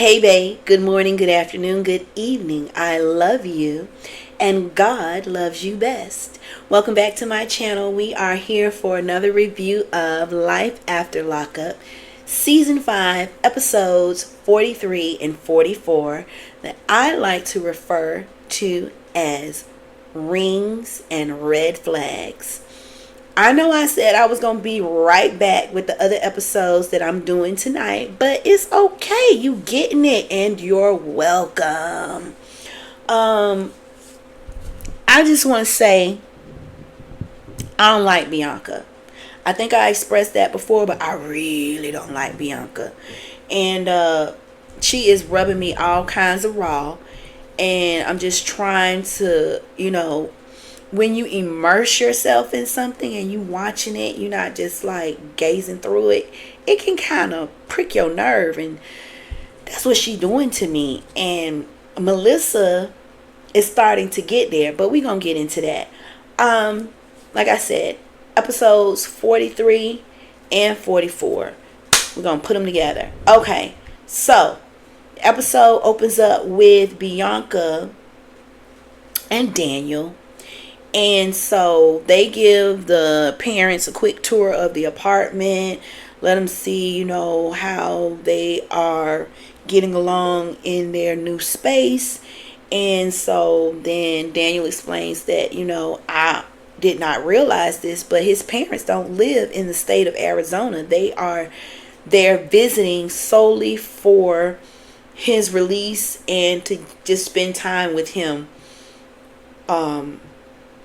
Hey, babe. Good morning, good afternoon, good evening. I love you, and God loves you best. Welcome back to my channel. We are here for another review of Life After Lockup, Season 5, Episodes 43 and 44, that I like to refer to as rings and red flags. I know I said I was going to be right back with the other episodes that I'm doing tonight, but it's okay. You getting it and you're welcome. Um I just want to say I don't like Bianca. I think I expressed that before, but I really don't like Bianca. And she is rubbing me all kinds of raw, and I'm just trying to, when you immerse yourself in something and you watching it, you're not just like gazing through it. It can kind of prick your nerve, and that's what she doing to me. And Melissa is starting to get there, but we're gonna get into that. Like I said, episodes 43 and 44. We're gonna put them together. Okay, so the episode opens up with Bianca and Daniel. And so they give the parents a quick tour of the apartment, let them see, how they are getting along in their new space. And so then Daniel explains that, I did not realize this, but his parents don't live in the state of Arizona. They're visiting solely for his release and to just spend time with him.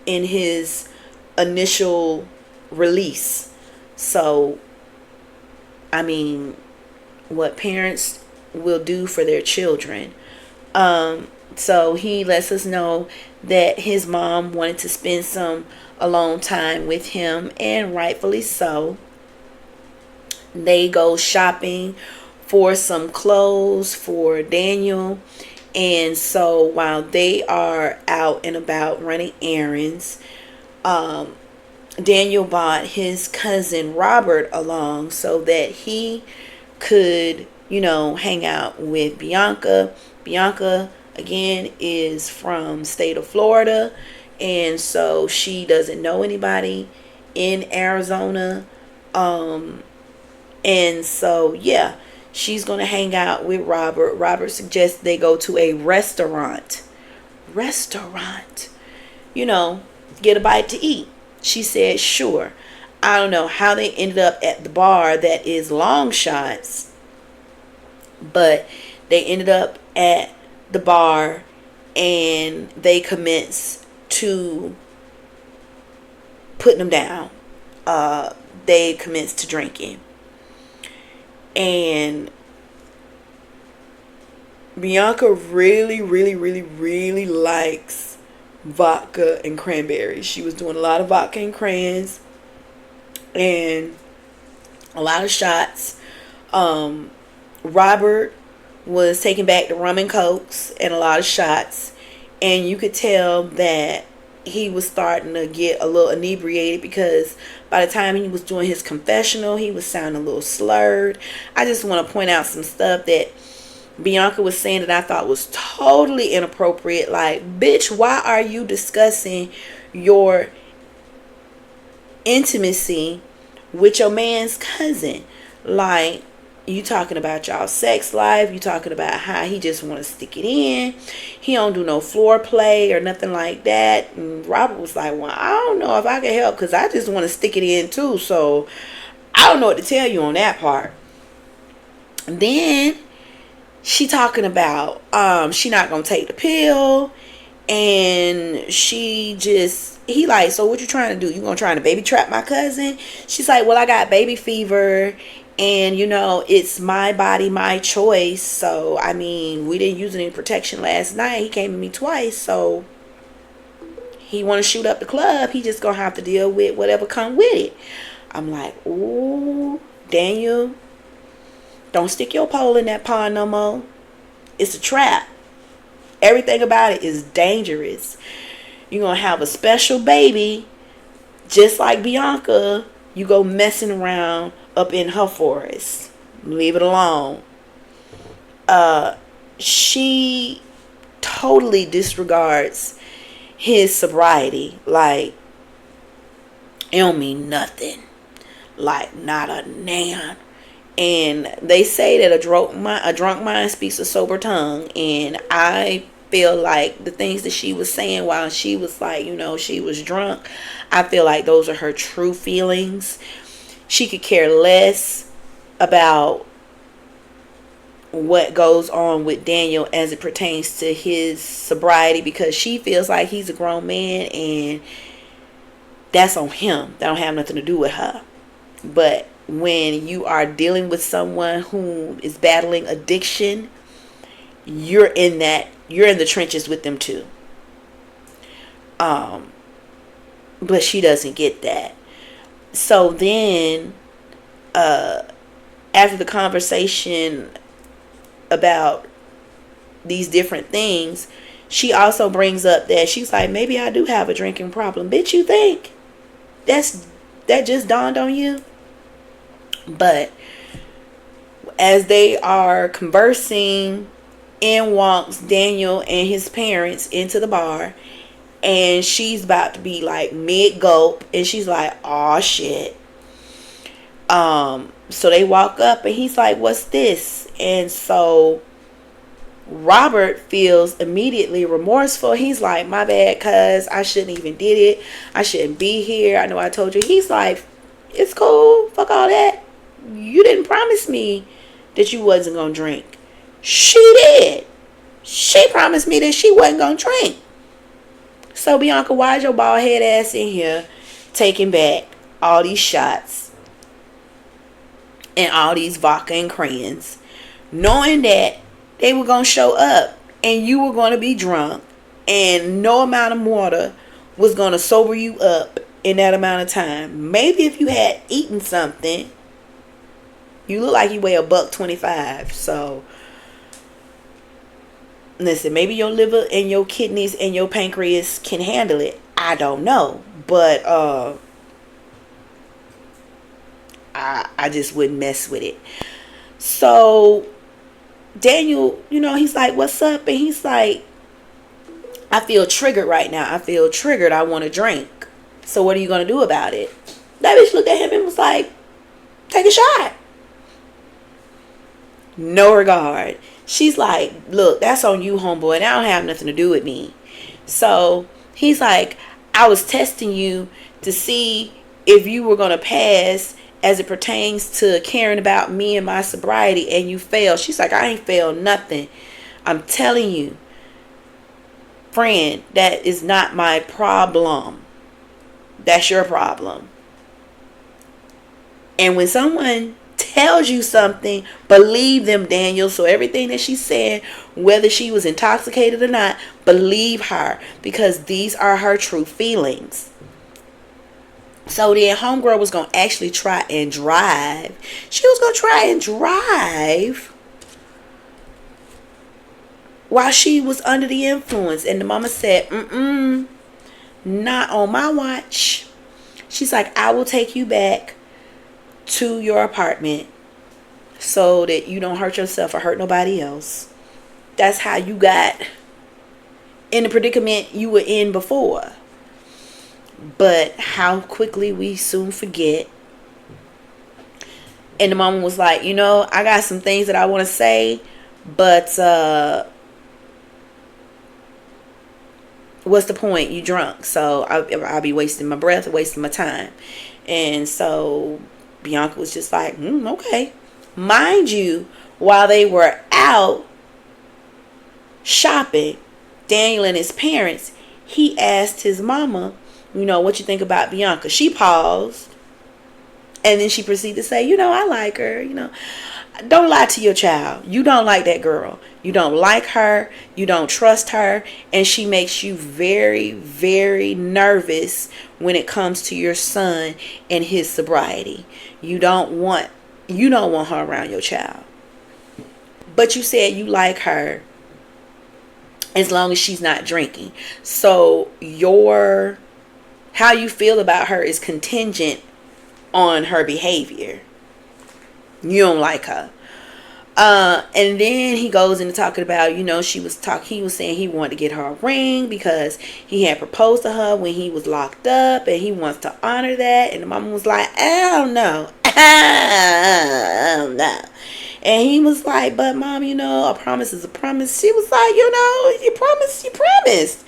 In his initial release. So, I mean, what parents will do for their children. So he lets us know that his mom wanted to spend some alone time with him, and rightfully so. They go shopping for some clothes for Daniel. And so while they are out and about running errands, Daniel bought his cousin Robert along so that he could, hang out with Bianca. Bianca, again, is from state of Florida, and so she doesn't know anybody in Arizona. And so, yeah. She's going to hang out with Robert. Robert suggests they go to a restaurant. Get a bite to eat. She said, sure. I don't know how they ended up at the bar that is Long Shots, but they ended up at the bar and they commenced to putting them down. They commenced to drinking. And Bianca really, really, really, really likes vodka and cranberries. She was doing a lot of vodka and crayons and a lot of shots. Robert was taking back the rum and cokes and a lot of shots. And you could tell that he was starting to get a little inebriated, because by the time he was doing his confessional, he was sounding a little slurred. I just want to point out some stuff that Bianca was saying that I thought was totally inappropriate. Like, bitch, why are you discussing your intimacy with your man's cousin? Like, you talking about y'all sex life. You talking about how he just want to stick it in. He don't do no floor play or nothing like that. And Robert was like, well, I don't know if I can help, because I just want to stick it in too. So I don't know what to tell you on that part. And then she talking about she not gonna take the pill. And he like, so what you trying to do? You gonna try to baby trap my cousin? She's like, well, I got baby fever, and it's my body, my choice. So I mean, we didn't use any protection last night. He came to me twice, so he want to shoot up the club. He just gonna have to deal with whatever come with it. I'm like, ooh, Daniel, don't stick your pole in that pond no more. It's a trap. Everything about it is dangerous. You're gonna have a special baby, just like Bianca. You go messing around up in her forest. Leave it alone. she totally disregards his sobriety. Like, it don't mean nothing. Like, not a nan. And they say that a drunk mind speaks a sober tongue. And I feel like the things that she was saying while she was like, she was drunk, I feel like those are her true feelings. She could care less about what goes on with Daniel as it pertains to his sobriety, because she feels like he's a grown man and that's on him. That don't have nothing to do with her. But when you are dealing with someone who is battling addiction, you're in the trenches with them too. But she doesn't get that. So then, after the conversation about these different things, she also brings up that she's like, maybe I do have a drinking problem. Bitch, you think that just dawned on you? But as they are conversing, in walks Daniel and his parents into the bar, and she's about to be like mid gulp, and she's like, "Aw, shit." So they walk up, and he's like, "What's this?" And so Robert feels immediately remorseful. He's like, "My bad, cuz I shouldn't even did it. I shouldn't be here. I know I told you." He's like, "It's cool. Fuck all that. You didn't promise me that you wasn't gonna drink." She did. She promised me that she wasn't gonna drink. So Bianca, why's your bald head ass in here taking back all these shots and all these vodka and crayons, knowing that they were gonna show up and you were gonna be drunk and no amount of water was gonna sober you up in that amount of time? Maybe if you had eaten something. You look like you weigh $125. So listen, maybe your liver and your kidneys and your pancreas can handle it. I don't know. But I just wouldn't mess with it. So Daniel, he's like, "What's up?" And he's like, "I feel triggered right now. I feel triggered. I want to drink. So what are you going to do about it?" That bitch looked at him and was like, "Take a shot." No regard. She's like, "Look, that's on you, homeboy. That don't have nothing to do with me." So he's like, "I was testing you to see if you were going to pass as it pertains to caring about me and my sobriety, and you failed." She's like, "I ain't failed nothing. I'm telling you, friend, that is not my problem. That's your problem." And when someone tells you something, believe them, Daniel. So everything that she's saying, whether she was intoxicated or not, believe her, because these are her true feelings. So then homegirl was going to actually try and drive. She was going to try and drive while she was under the influence. And the mama said, "Not on my watch." She's like, "I will take you back to your apartment so that you don't hurt yourself or hurt nobody else. That's how you got in the predicament you were in before." But how quickly we soon forget. And the mama was like, "I got some things that I want to say, but what's the point? You drunk. So I'll be wasting my breath, wasting my time." And so Bianca was just like, "Okay." Mind you, while they were out shopping, Daniel and his parents, he asked his mama, "What you think about Bianca?" She paused, and then she proceeded to say, "I like her. Don't lie to your child. You don't like that girl. You don't like her. You don't trust her. And she makes you very, very nervous when it comes to your son and his sobriety. You don't want her around your child. But you said you like her as long as she's not drinking. So how you feel about her is contingent on her behavior. You don't like her." And then he goes into talking about, he was saying he wanted to get her a ring because he had proposed to her when he was locked up, and he wants to honor that. And the mama was like, I don't know. I don't know. And he was like, but mom, a promise is a promise. She was like, you promised.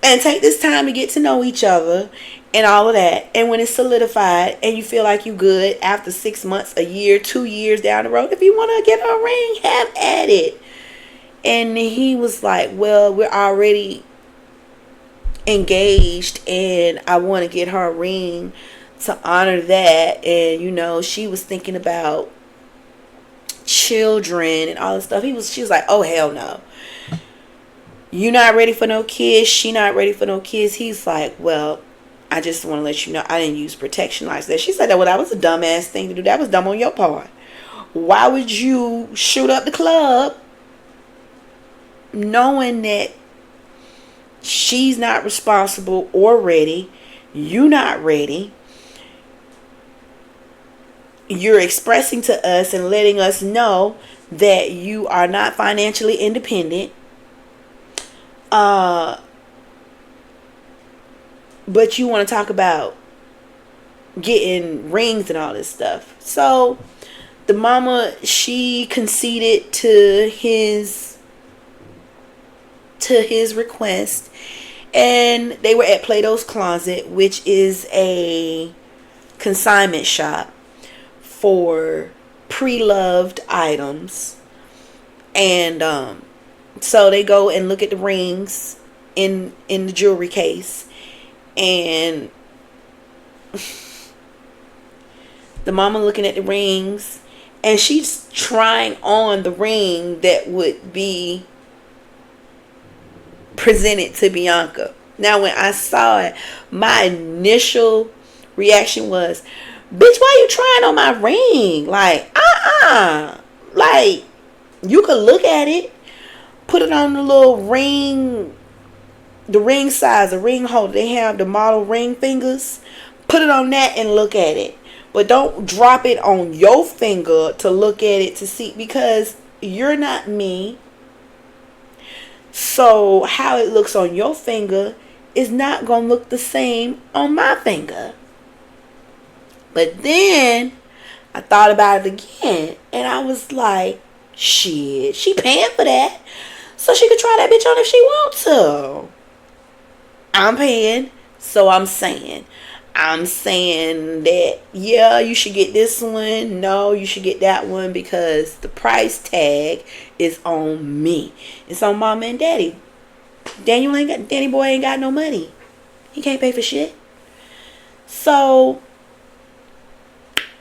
And take this time to get to know each other and all of that. And when it's solidified and you feel like you good after 6 months, a year, 2 years down the road, if you want to get a ring, have at it. And he was like, well, we're already engaged and I want to get her a ring to honor that. And, she was thinking about children and all this stuff. She was like, oh, hell no. You not ready for no kids. She not ready for no kids. He's like, well, I just want to let you know I didn't use protection like that. She said that, well, that was a dumbass thing to do. That was dumb on your part. Why would you shoot up the club knowing that she's not responsible or ready? You not ready. You're expressing to us and letting us know that you are not financially independent. But you want to talk about getting rings and all this stuff. So the mama, she conceded to his request, and they were at Plato's Closet, which is a consignment shop for pre-loved items. And so they go and look at the rings in the jewelry case, and the mama looking at the rings, and she's trying on the ring that would be presented to Bianca. Now when I saw it, my initial reaction was, bitch, why you trying on my ring? Like, like, you could look at it, put it on the little ring, the ring size, the ring holder. They have the model ring fingers. Put it on that and look at it. But don't drop it on your finger to look at it to see, because you're not me. So how it looks on your finger is not going to look the same on my finger. But then I thought about it again, and I was like, shit, she paying for that, so she could try that bitch on if she wants to. I'm paying, so I'm saying that, yeah, you should get this one. No, you should get that one, because the price tag is on me. It's on mama and daddy. Danny boy ain't got no money. He can't pay for shit. So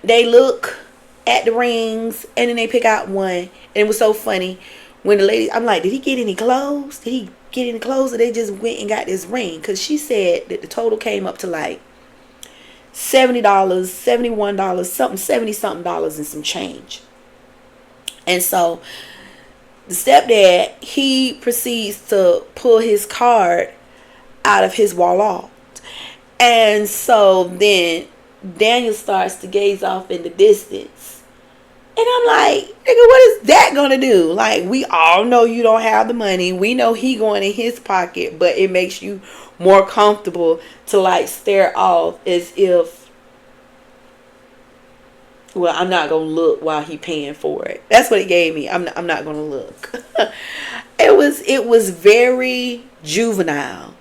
they look at the rings, and then they pick out one. And it was so funny when the lady, I'm like, did he get any clothes? Did he get any clothes, or they just went and got this ring? Because she said that the total came up to like $70, $71, something, $70-something and some change. And so the stepdad, he proceeds to pull his card out of his wallet. And so then Daniel starts to gaze off in the distance. And I'm like, nigga, what is that gonna do? Like, we all know you don't have the money. We know he going in his pocket, but it makes you more comfortable to like stare off as if, well, I'm not gonna look while he paying for it. That's what it gave me. I'm not gonna look. It was very juvenile.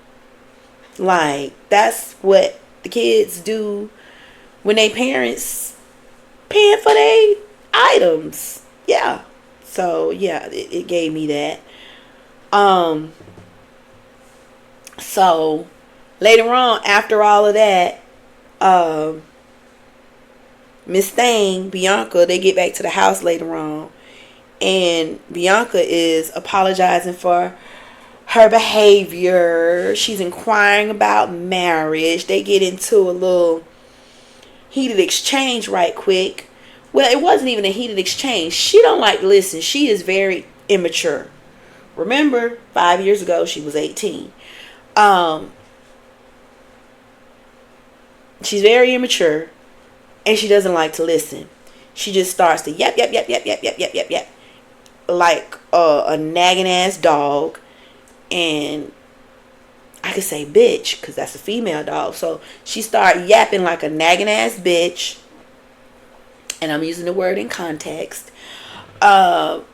Like, that's what the kids do when they parents paying for their items. Yeah. So yeah, it gave me that. So later on, after all of that, Miss Thing, Bianca, they get back to the house later on, and Bianca is apologizing for her behavior. She's inquiring about marriage. They get into a little heated exchange right quick. Well, it wasn't even a heated exchange. She don't like to listen. She is very immature. Remember, 5 years ago, she was 18. She's very immature, and she doesn't like to listen. She just starts to yap, yap, yap, yap, yap, yap, yap, yap, yap, like a nagging ass dog. And I could say bitch because that's a female dog. So she started yapping like a nagging ass bitch. And I'm using the word in context. And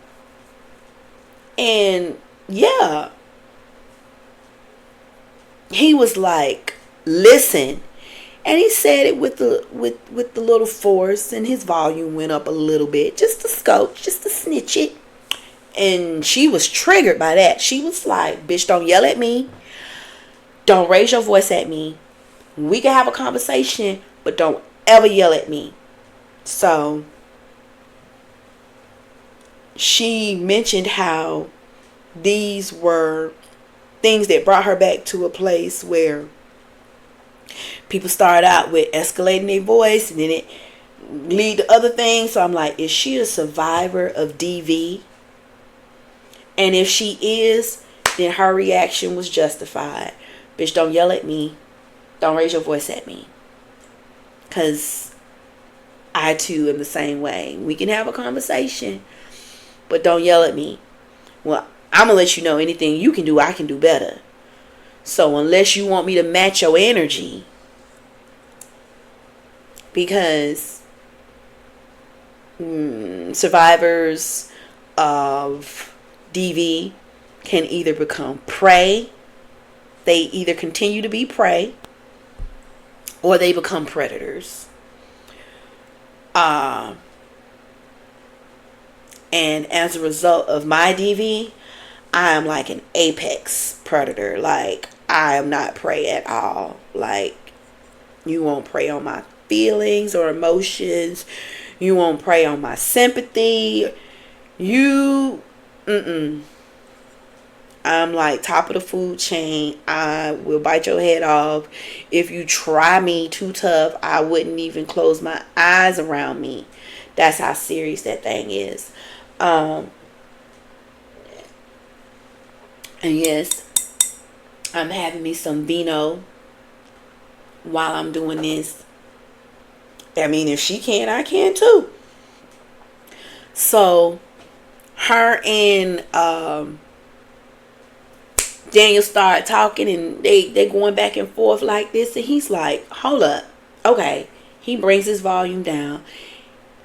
yeah, he was like, listen. And he said it with the little force, and his volume went up a little bit, just to scope, just to snitch it. And she was triggered by that. She was like, bitch, don't yell at me. Don't raise your voice at me. We can have a conversation, but don't ever yell at me. So she mentioned how these were things that brought her back to a place where people start out with escalating their voice and then it lead to other things. So I'm like, is she a survivor of DV? And if she is, then her reaction was justified. Bitch, don't yell at me. Don't raise your voice at me. Because I too am the same way. We can have a conversation, but don't yell at me. Well, I'm going to let you know anything you can do, I can do better. So unless you want me to match your energy, because survivors of DV can either become prey, they either continue to be prey, or they become predators. And as a result of my DV, I am like an apex predator. Like, I am not prey at all. Like, you won't prey on my feelings or emotions. You won't prey on my sympathy. I'm like top of the food chain. I will bite your head off. If you try me too tough, I wouldn't even close my eyes around me. That's how serious that thing is. And yes, I'm having me some vino while I'm doing this. I mean, if she can, I can too. So her and Daniel started talking, and they going back and forth like this, and he's like, hold up, okay. He brings his volume down,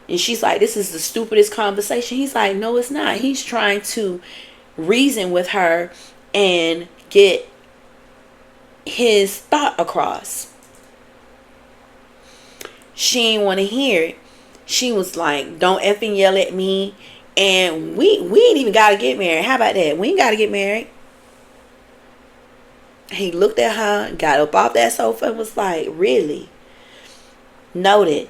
and she's like, this is the stupidest conversation. He's like, no, it's not. He's trying to reason with her and get his thought across. She didn't want to hear it. She was like, don't effing yell at me. And we ain't even got to get married. How about that? We ain't got to get married. He looked at her, got up off that sofa, and was like, really? Noted.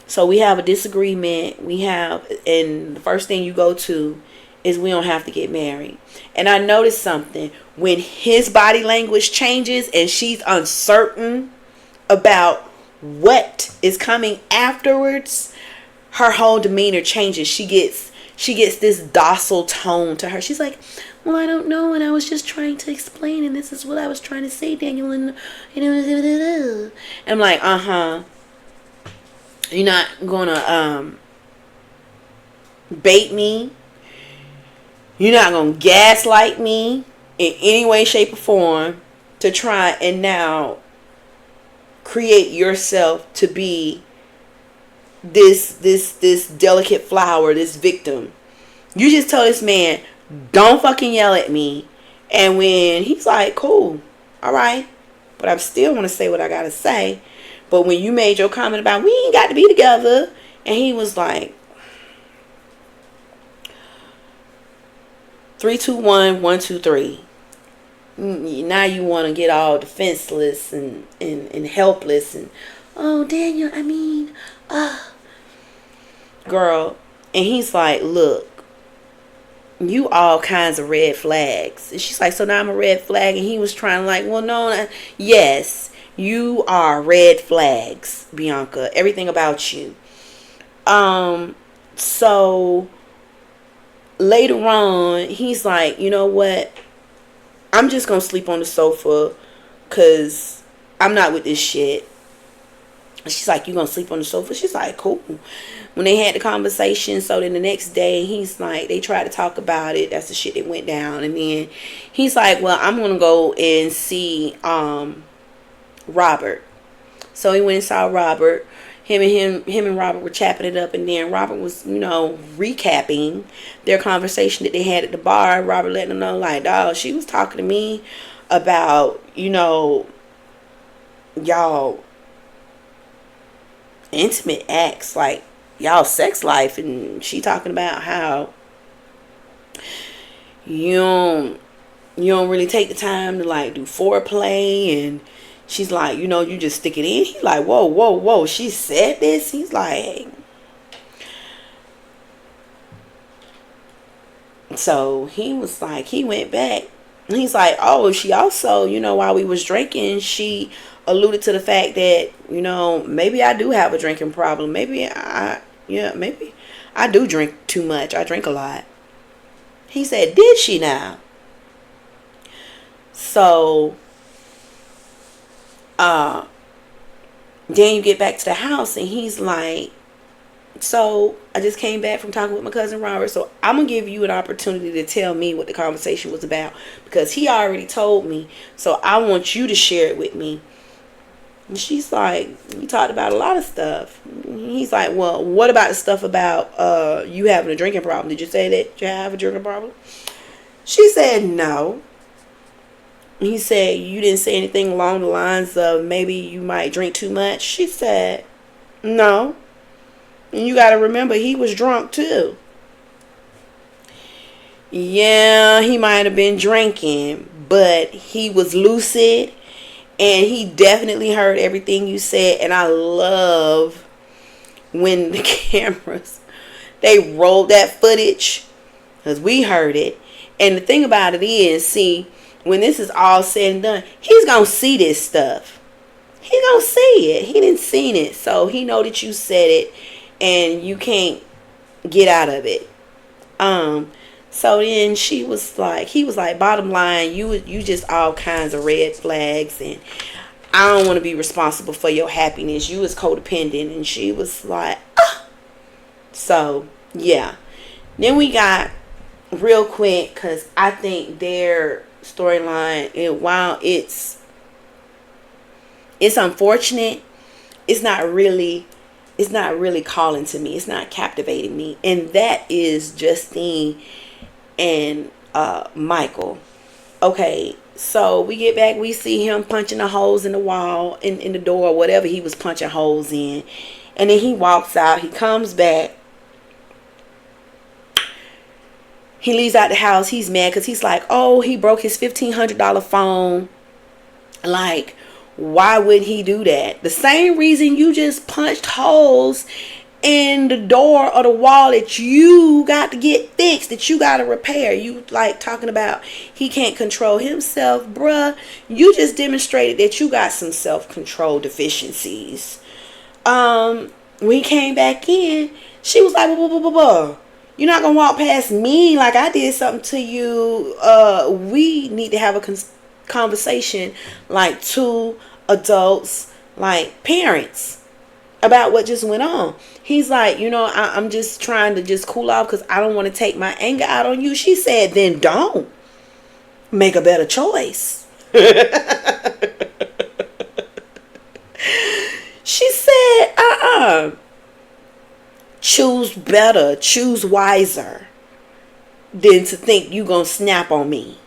So we have a disagreement. And the first thing you go to is we don't have to get married. And I noticed something. When his body language changes and she's uncertain about what is coming afterwards, her whole demeanor changes. She gets this docile tone to her. She's like, well, I don't know, and I was just trying to explain, and this is what I was trying to say, Daniel, and I'm like, you're not gonna bait me. You're not gonna gaslight me in any way, shape, or form to try and now create yourself to be this delicate flower, this victim. You just tell this man, don't fucking yell at me. And when he's like, cool, all right, but I still want to say what I gotta say. But when you made your comment about we ain't got to be together, and he was like, 3, 2, 1, 1, 2, 3. Now you want to get all defenseless and helpless and, oh, Daniel, I mean, girl. And he's like, look, you all kinds of red flags. And she's like, so now I'm a red flag? And he was trying to like, well, no, yes, you are red flags, Bianca. Everything about you. So later on, he's like, you know what? I'm just going to sleep on the sofa because I'm not with this shit. She's like, you gonna sleep on the sofa? She's like, cool. When they had the conversation, so then the next day, he's like, they tried to talk about it. That's the shit that went down. And then he's like, well, I'm gonna go and see Robert. So he went and saw Robert. Him and Robert were chopping it up, and then Robert was, recapping their conversation that they had at the bar. Robert letting them know, like, dog, she was talking to me about, y'all intimate acts, like y'all sex life, and she talking about how you don't really take the time to like do foreplay, and she's like, you just stick it in. He's like, whoa, she said this. He's like, hey. So he was like, he went back. He's like, oh, she also, while we was drinking, she alluded to the fact that, maybe I do have a drinking problem. Maybe I do drink too much. I drink a lot. He said, did she now? So, then you get back to the house, and he's like, so I just came back from talking with my cousin Robert, so I'm gonna give you an opportunity to tell me what the conversation was about, because he already told me, so I want you to share it with me. And she's like, we talked about a lot of stuff. He's like, well, what about the stuff about you having a drinking problem? Did you say that you have a drinking problem? She said no. He said, you didn't say anything along the lines of maybe you might drink too much? She said no. And you got to remember, he was drunk too. Yeah, he might have been drinking, but he was lucid, and he definitely heard everything you said. And I love when the cameras, they rolled that footage, because we heard it. And the thing about it is, see, when this is all said and done, he's going to see this stuff. He's going to see it. He didn't seen it, so he know that you said it, and you can't get out of it. So then he was like, bottom line, you just all kinds of red flags, and I don't want to be responsible for your happiness. You was codependent. And she was like, ah. So yeah. Then we got real quick, because I think their storyline, while it's unfortunate, it's not really calling to me. It's not captivating me. And that is Justine and Michael. Okay, so we get back, we see him punching the holes in the wall, in the door, whatever he was punching holes in. And then he walks out. He comes back. He leaves out the house. He's mad because he's like, oh, he broke his $1,500 phone. Like, why would he do that? The same reason you just punched holes in the door or the wall that you got to get fixed, that you got to repair. You like talking about he can't control himself. Bruh, you just demonstrated that you got some self-control deficiencies. When he came back in, she was like, you're not gonna walk past me like I did something to you. We need to have a conversation like two adults, like parents, about what just went on. He's like, I'm just trying to just cool off because I don't want to take my anger out on you. She said, then don't. Make a better choice. She said, choose better, choose wiser than to think you gonna snap on me.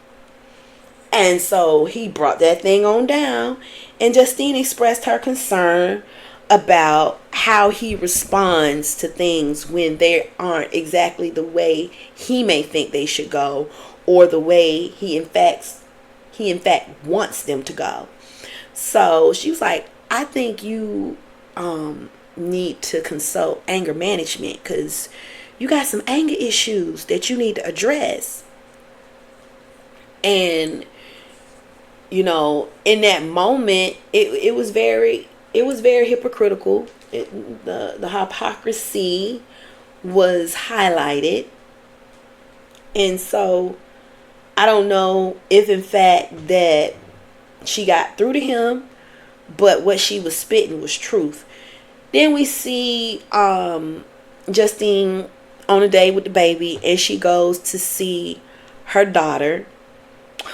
And so he brought that thing on down, and Justine expressed her concern about how he responds to things when they aren't exactly the way he may think they should go, or the way he in fact wants them to go. So she was like, I think you need to consult anger management, because you got some anger issues that you need to address. And in that moment, it was very hypocritical. The hypocrisy was highlighted. And so I don't know if in fact that she got through to him, but what she was spitting was truth. Then we see Justine on a day with the baby, and she goes to see her daughter,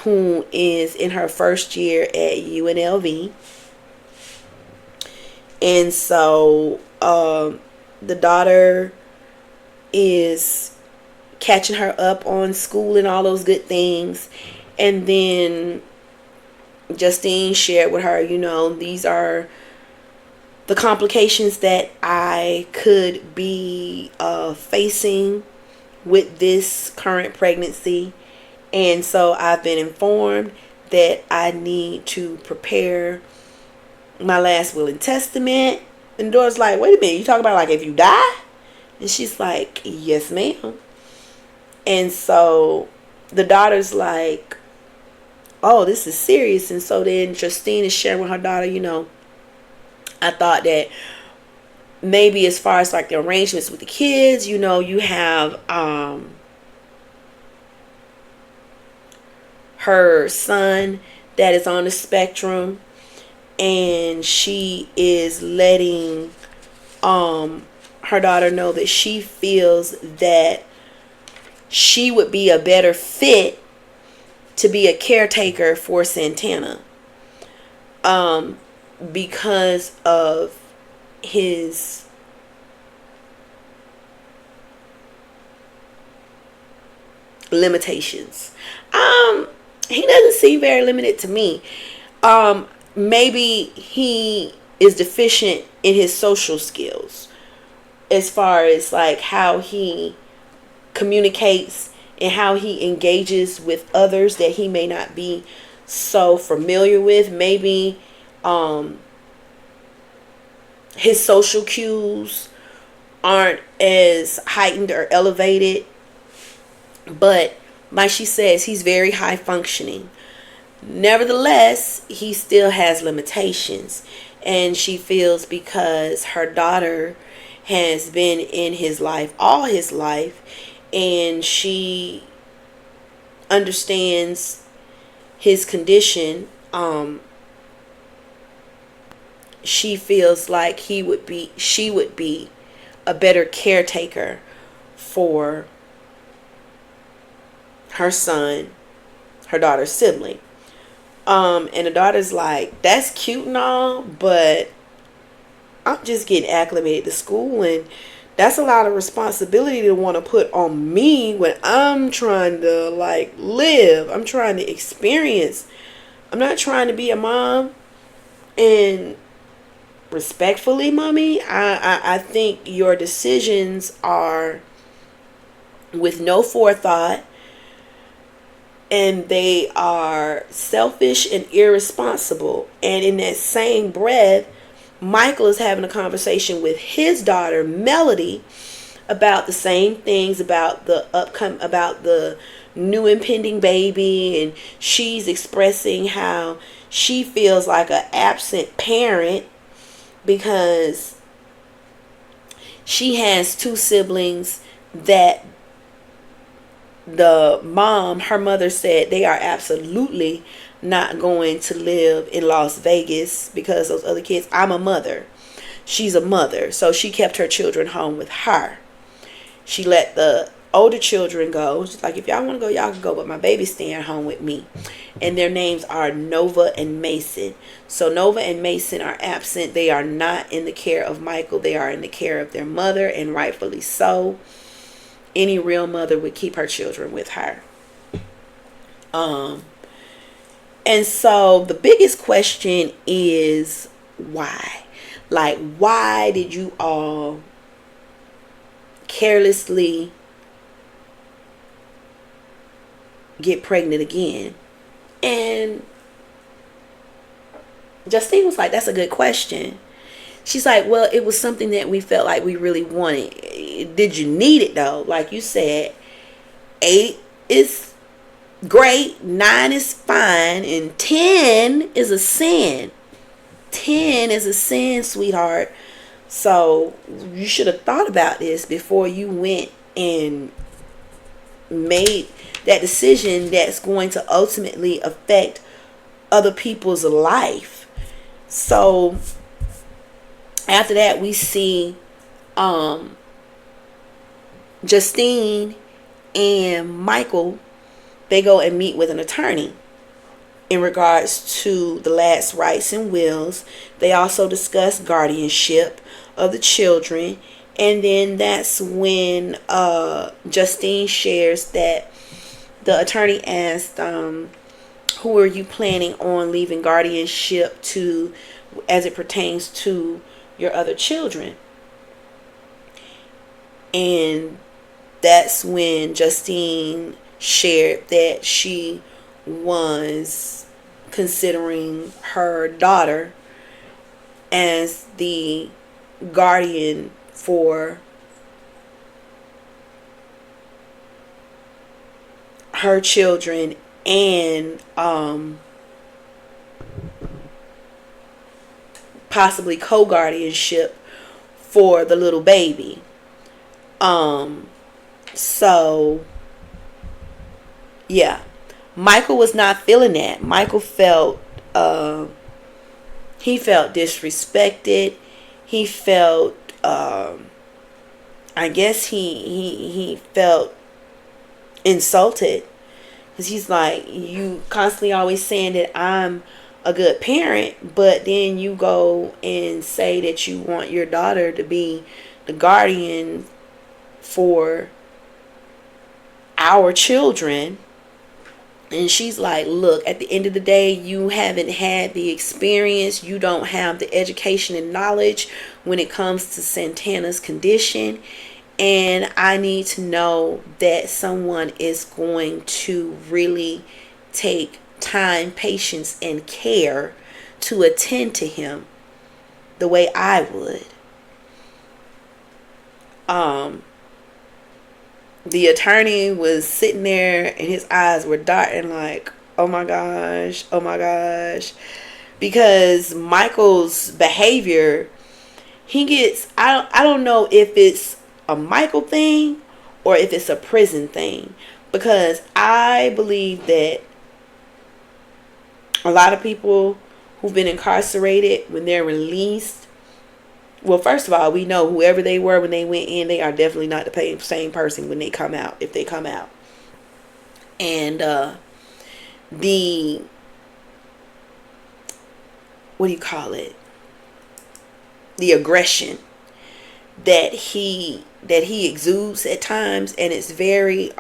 who is in her first year at UNLV. And so the daughter is catching her up on school and all those good things. And then Justine shared with her, these are the complications that I could be facing with this current pregnancy. And so I've been informed that I need to prepare my last will and testament. And the daughter's like, wait a minute, you talking about like if you die? And she's like, yes, ma'am. And so the daughter's like, oh, this is serious. And so then Justine is sharing with her daughter, I thought that maybe as far as like the arrangements with the kids, you have her son that is on the spectrum, and she is letting her daughter know that she feels that she would be a better fit to be a caretaker for Santana because of his limitations. He doesn't seem very limited to me. Maybe he is deficient in his social skills as far as like how he communicates and how he engages with others that he may not be so familiar with. Maybe his social cues aren't as heightened or elevated, but like she says, he's very high functioning. Nevertheless, he still has limitations, and she feels because her daughter has been in his life all his life, and she understands his condition, she feels like she would be a better caretaker for her son, her daughter's sibling. And the daughter's like, that's cute and all, but I'm just getting acclimated to school, and that's a lot of responsibility to want to put on me when I'm trying to like live. I'm trying to experience. I'm not trying to be a mom. And respectfully, mommy, I think your decisions are with no forethought, and they are selfish and irresponsible. And in that same breath, Michael is having a conversation with his daughter Melody about the same things, about the new impending baby, and she's expressing how she feels like an absent parent because she has two siblings that her mother said they are absolutely not going to live in Las Vegas because those other kids. I'm a mother. She's a mother. So she kept her children home with her. She let the older children go. She's like, if y'all want to go, y'all can go, but my baby's staying home with me. And their names are Nova and Mason. So Nova and Mason are absent. They are not in the care of Michael. They are in the care of their mother, and rightfully so. Any real mother would keep her children with her. And so the biggest question is why? Like, why did you all carelessly get pregnant again? And Justine was like, that's a good question. She's like, well, it was something that we felt like we really wanted. Did you need it though? Like you said, 8 is great, 9 is fine, and 10 is a sin. 10 is a sin, sweetheart. So you should have thought about this before you went and made that decision that's going to ultimately affect other people's life. So After that, we see Justine and Michael. They go and meet with an attorney in regards to the lad's rights and wills. They also discuss guardianship of the children. And then that's when Justine shares that the attorney asked, who are you planning on leaving guardianship to as it pertains to your other children? And that's when Justine shared that she was considering her daughter as the guardian for her children and possibly co-guardianship for the little baby. So yeah, Michael was not feeling that. Michael felt he felt disrespected. He felt I guess he felt insulted, because he's like, you constantly always saying that I'm a good parent, but then you go and say that you want your daughter to be the guardian for our children. And she's like, look, at the end of the day, you haven't had the experience. You don't have the education and knowledge when it comes to Santana's condition. And I need to know that someone is going to really take time, patience, and care to attend to him the way I would. The attorney was sitting there and his eyes were darting like, oh my gosh, oh my gosh. Because Michael's behavior, he gets, I don't know if it's a Michael thing or if it's a prison thing. Because I believe that a lot of people who've been incarcerated, when they're released, well, first of all, we know whoever they were when they went in, they are definitely not the same person when they come out, if they come out. And the, what do you call it? The aggression that he exudes at times, and it's very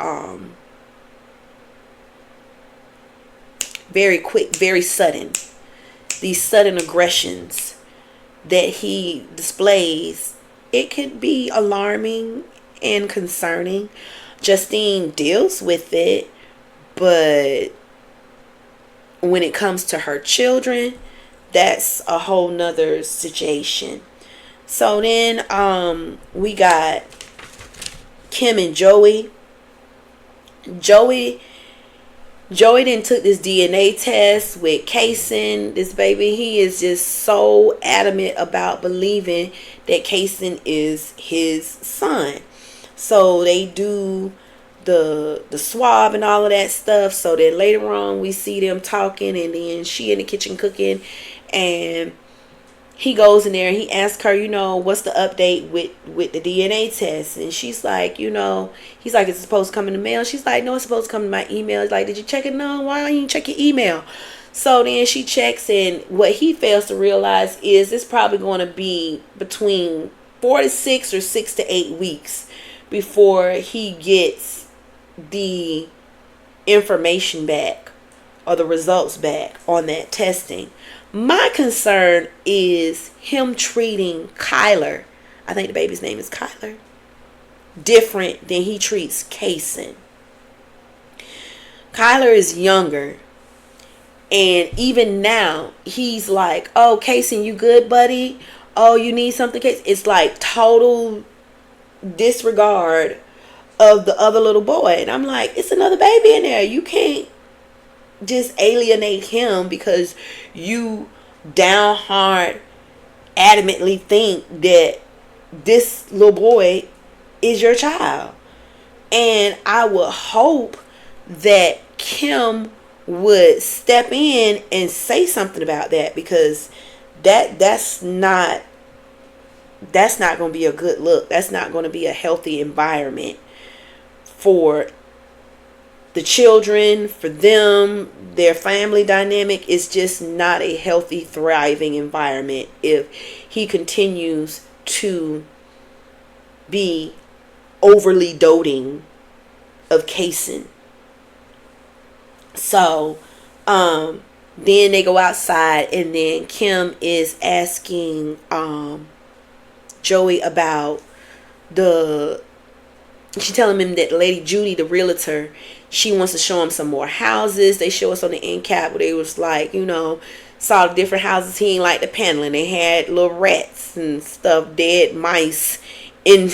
very quick, very sudden. These sudden aggressions that he displays, it could be alarming and concerning. Justine deals with it, but when it comes to her children, that's a whole nother situation. So then we got Kim and Joey. Joey then took this DNA test with Kaysen, this baby. He is just so adamant about believing that Kaysen is his son. So they do the swab and all of that stuff. So then later on we see them talking, and then she in the kitchen cooking, and he goes in there and he asks her, what's the update with the DNA test? And she's like, he's like, is it supposed to come in the mail? She's like, no, it's supposed to come in my email. He's like, did you check it? No, why don't you check your email? So then she checks, and what he fails to realize is it's probably going to be between 4 to 6 or 6 to 8 weeks before he gets the information back or the results back on that testing. My concern is him treating Kyler, I think the baby's name is Kyler, different than he treats Kaysen. Kyler is younger, and even now he's like, oh, Kaysen, you good, buddy? Oh, you need something, Kaysen? It's like total disregard of the other little boy. And I'm like, it's another baby in there. You can't just alienate him because you down hard adamantly think that this little boy is your child. And I would hope that Kim would step in and say something about that, because that's not that's not going to be a good look. That's not going to be a healthy environment for the children, for them, their family dynamic. Is just not a healthy, thriving environment if he continues to be overly doting of casein. So then they go outside, and then Kim is asking Joey about she's telling him that Lady Judy, the realtor, she wants to show him some more houses. They show us on the end cap where they was like, saw the different houses. He ain't like the paneling. They had little rats and stuff, dead mice in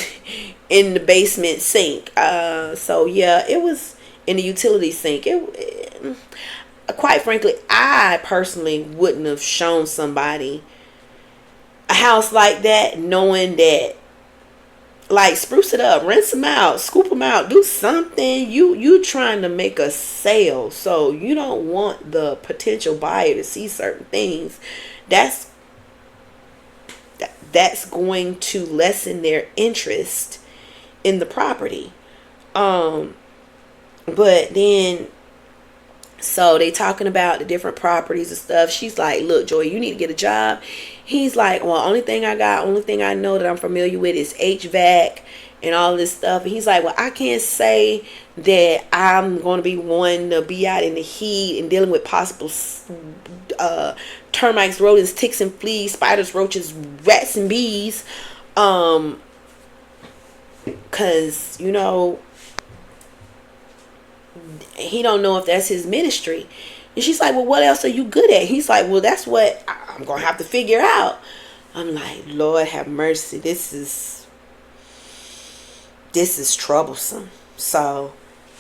the basement sink. So yeah, it was in the utility sink. Quite frankly, I personally wouldn't have shown somebody a house like that, knowing that, like, spruce it up, rinse them out, scoop them out, do something. You trying to make a sale, so you don't want the potential buyer to see certain things. That's going to lessen their interest in the property. But then, so they talking about the different properties and stuff. She's like, look, Joey, you need to get a job. He's like, well, only thing I know that I'm familiar with is HVAC and all this stuff. And he's like, well, I can't say that I'm going to be one to be out in the heat and dealing with possible termites, rodents, ticks and fleas, spiders, roaches, rats and bees. Because, he don't know if that's his ministry. And she's like, well, what else are you good at? He's like, well, that's what I'm gonna have to figure out. I'm like, Lord have mercy, this is troublesome. So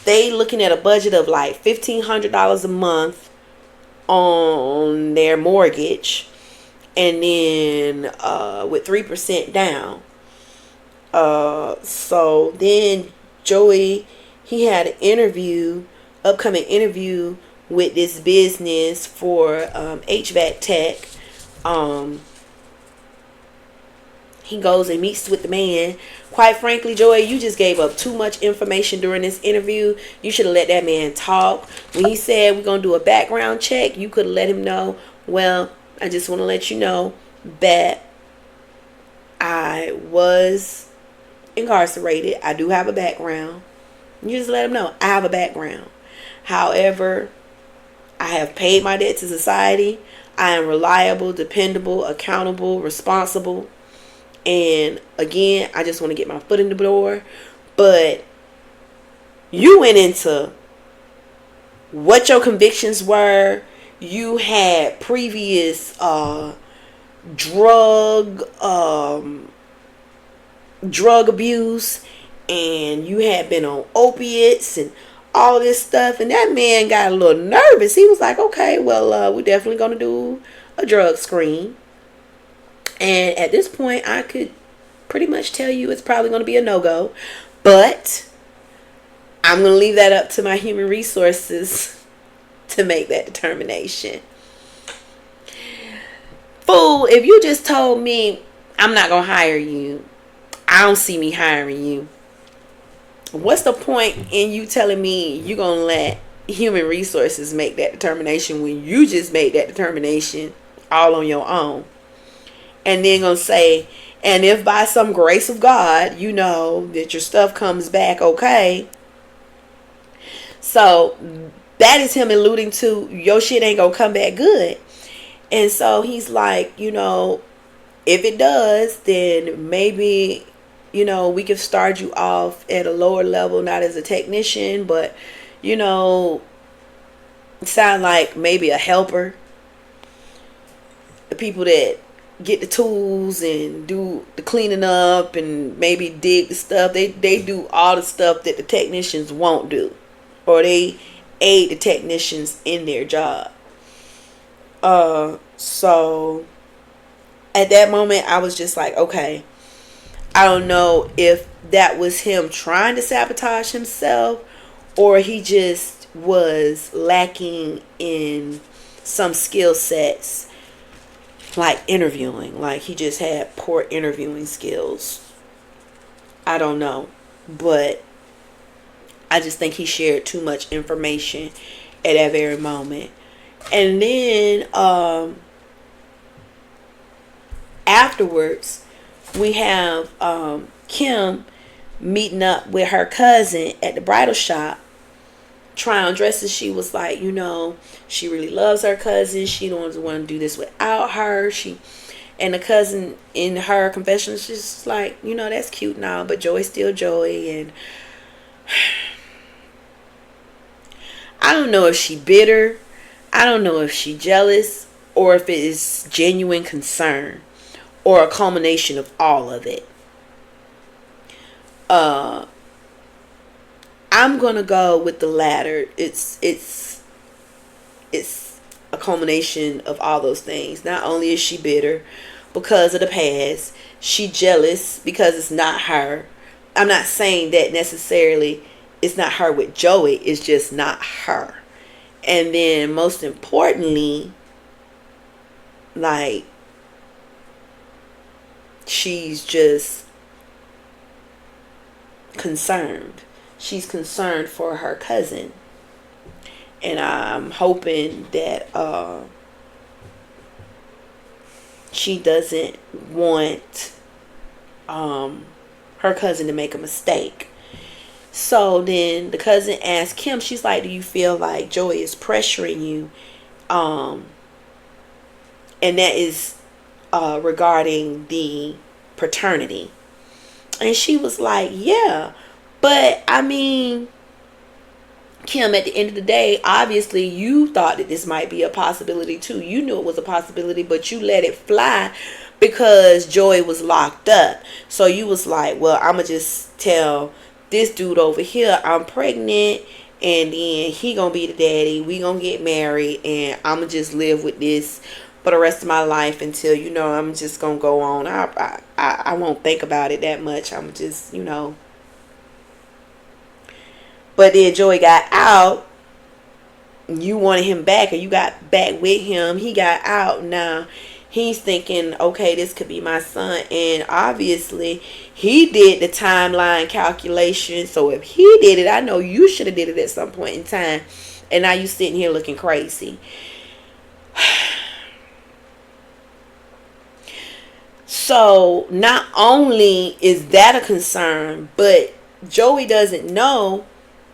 they looking at a budget of like $1,500 a month on their mortgage, and then with 3% down. So then Joey, he had an upcoming interview with this business for HVAC tech. He goes and meets with the man. Quite frankly, Joey, you just gave up too much information during this interview. You should have let that man talk. When he said we're going to do a background check, you could have let him know, well, I just want to let you know that I was incarcerated. I do have a background. You just let him know I have a background. However, I have paid my debt to society. I am reliable, dependable, accountable, responsible. And again, I just want to get my foot in the door. But you went into what your convictions were. You had previous drug abuse, and you had been on opiates and all this stuff, and that man got a little nervous. He was like, okay, well, we're definitely going to do a drug screen. And at this point, I could pretty much tell you it's probably going to be a no-go. But I'm going to leave that up to my human resources to make that determination. Fool, if you just told me I'm not going to hire you, I don't see me hiring you. What's the point in you telling me you're going to let human resources make that determination when you just made that determination all on your own? And then going to say, and if by some grace of God, that your stuff comes back okay. So that is him alluding to your shit ain't going to come back good. And so he's like, if it does, then maybe we could start you off at a lower level, not as a technician, but, sound like maybe a helper. The people that get the tools and do the cleaning up and maybe dig the stuff. They do all the stuff that the technicians won't do. Or they aid the technicians in their job. So at that moment, I was just like, okay. I don't know if that was him trying to sabotage himself, or he just was lacking in some skill sets like interviewing. Like he just had poor interviewing skills. I don't know. But I just think he shared too much information at that very moment. And then afterwards, we have Kim meeting up with her cousin at the bridal shop, trying on dresses. She was like, she really loves her cousin. She don't want to do this without her. And the cousin in her confession, she's just like, that's cute now, but Joey's still Joey. And I don't know if she bitter. I don't know if she jealous, or if it is genuine concern, or a culmination of all of it. I'm gonna go with the latter. It's a culmination of all those things. Not only is she bitter because of the past, she jealous because it's not her. I'm not saying that necessarily it's not her with Joey. It's just not her. And then most importantly, like, she's just concerned. She's concerned for her cousin. And I'm hoping that she doesn't want her cousin to make a mistake. So then the cousin asked Kim, she's like, do you feel like Joey is pressuring you? And that is regarding the paternity. And she was like, yeah. But I mean, Kim, at the end of the day, obviously you thought that this might be a possibility too. You knew it was a possibility, but you let it fly because Joey was locked up. So you was like, well, I'm going to just tell this dude over here I'm pregnant, and then he gonna be the daddy. We gonna get married, and I'm gonna just live with this for the rest of my life until, I'm just gonna go on. I won't think about it that much. I'm just, But then Joey got out. You wanted him back, or you got back with him. He got out. Now he's thinking, okay, this could be my son. And obviously he did the timeline calculation. So if he did it, I know you should have did it at some point in time. And now you sitting here looking crazy. So not only is that a concern, but Joey doesn't know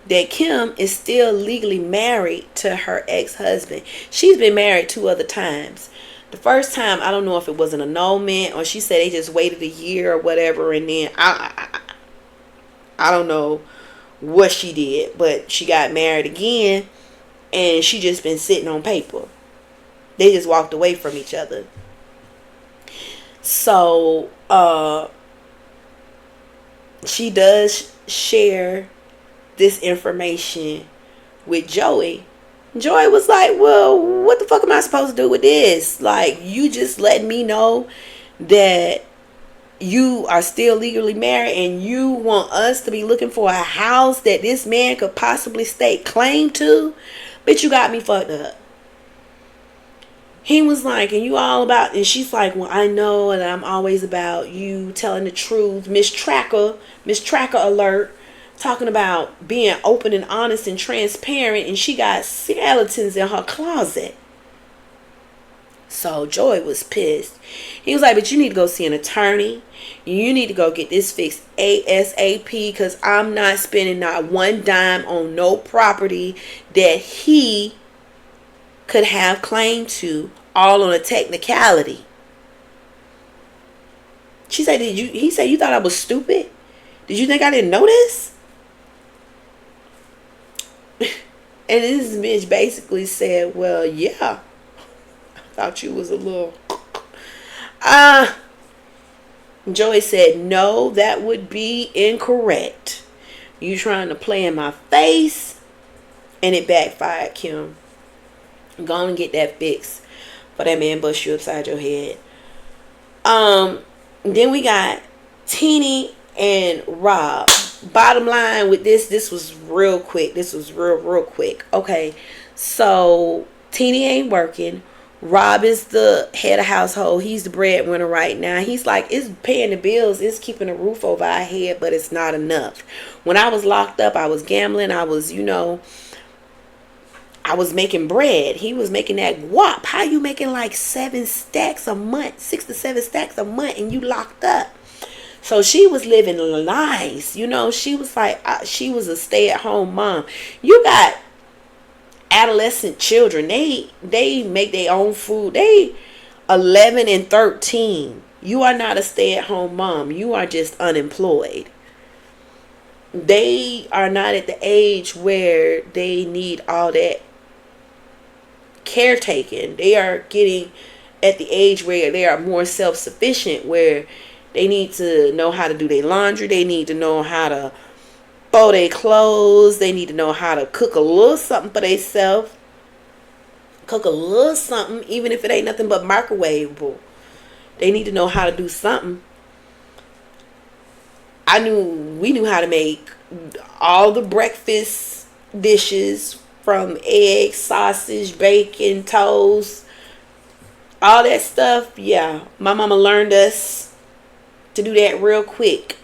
that Kim is still legally married to her ex-husband. She's been married 2 other times. The first time, I don't know if it was an annulment, or she said they just waited a year or whatever, and then I don't know what she did, but she got married again, and she just been sitting on paper. They just walked away from each other. So she does share this information with Joey. Joey was like, well, what the fuck am I supposed to do with this? Like, you just let me know that you are still legally married, and you want us to be looking for a house that this man could possibly stake claim to? Bitch, you got me fucked up. He was like, and you all about, and she's like, well, I know, and I'm always about you telling the truth. Miss Tracker alert. Talking about being open and honest and transparent, and she got skeletons in her closet. So Joey was pissed. He was like, but you need to go see an attorney. You need to go get this fixed ASAP, because I'm not spending not one dime on no property that he could have claim to, all on a technicality. She said, he said, you thought I was stupid? Did you think I didn't know this? And this bitch basically said, well, yeah, I thought you was a little... Joey said, no, that would be incorrect. You trying to play in my face? And it backfired, Kim. Go on and get that fixed for that man bust you upside your head. Then we got Teeny and Rob. Bottom line with this was real quick. This was real quick. Okay, so Teeny ain't working. Rob is the head of household. He's the breadwinner right now. He's like, it's paying the bills, it's keeping a roof over our head, but it's not enough. When I was locked up, I was gambling. I was, I was making bread. He was making that guap. How you making like 7 stacks a month, 6 to 7 stacks a month, and you locked up? So she was living nice. She was like, she was a stay-at-home mom. You got adolescent children. They make their own food. They 11 and 13. You are not a stay-at-home mom. You are just unemployed. They are not at the age where they need all that caretaking. They are getting at the age where they are more self-sufficient, where they need to know how to do their laundry. They need to know how to fold their clothes. They need to know how to cook a little something for themselves. Cook a little something, even if it ain't nothing but microwavable. They need to know how to do something. We knew how to make all the breakfast dishes, from eggs, sausage, bacon, toast, all that stuff. Yeah, my mama learned us to do that real quick.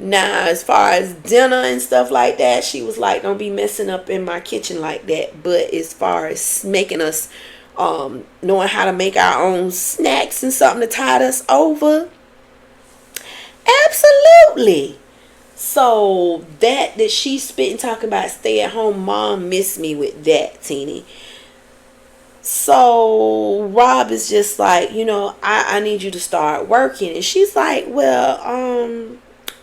Now, as far as dinner and stuff like that, she was like, don't be messing up in my kitchen like that. But as far as making us, knowing how to make our own snacks and something to tide us over, absolutely. So that she's spitting talking about stay-at-home mom missed me with that, Teeny. So Rob is just like, I need you to start working. And she's like, well,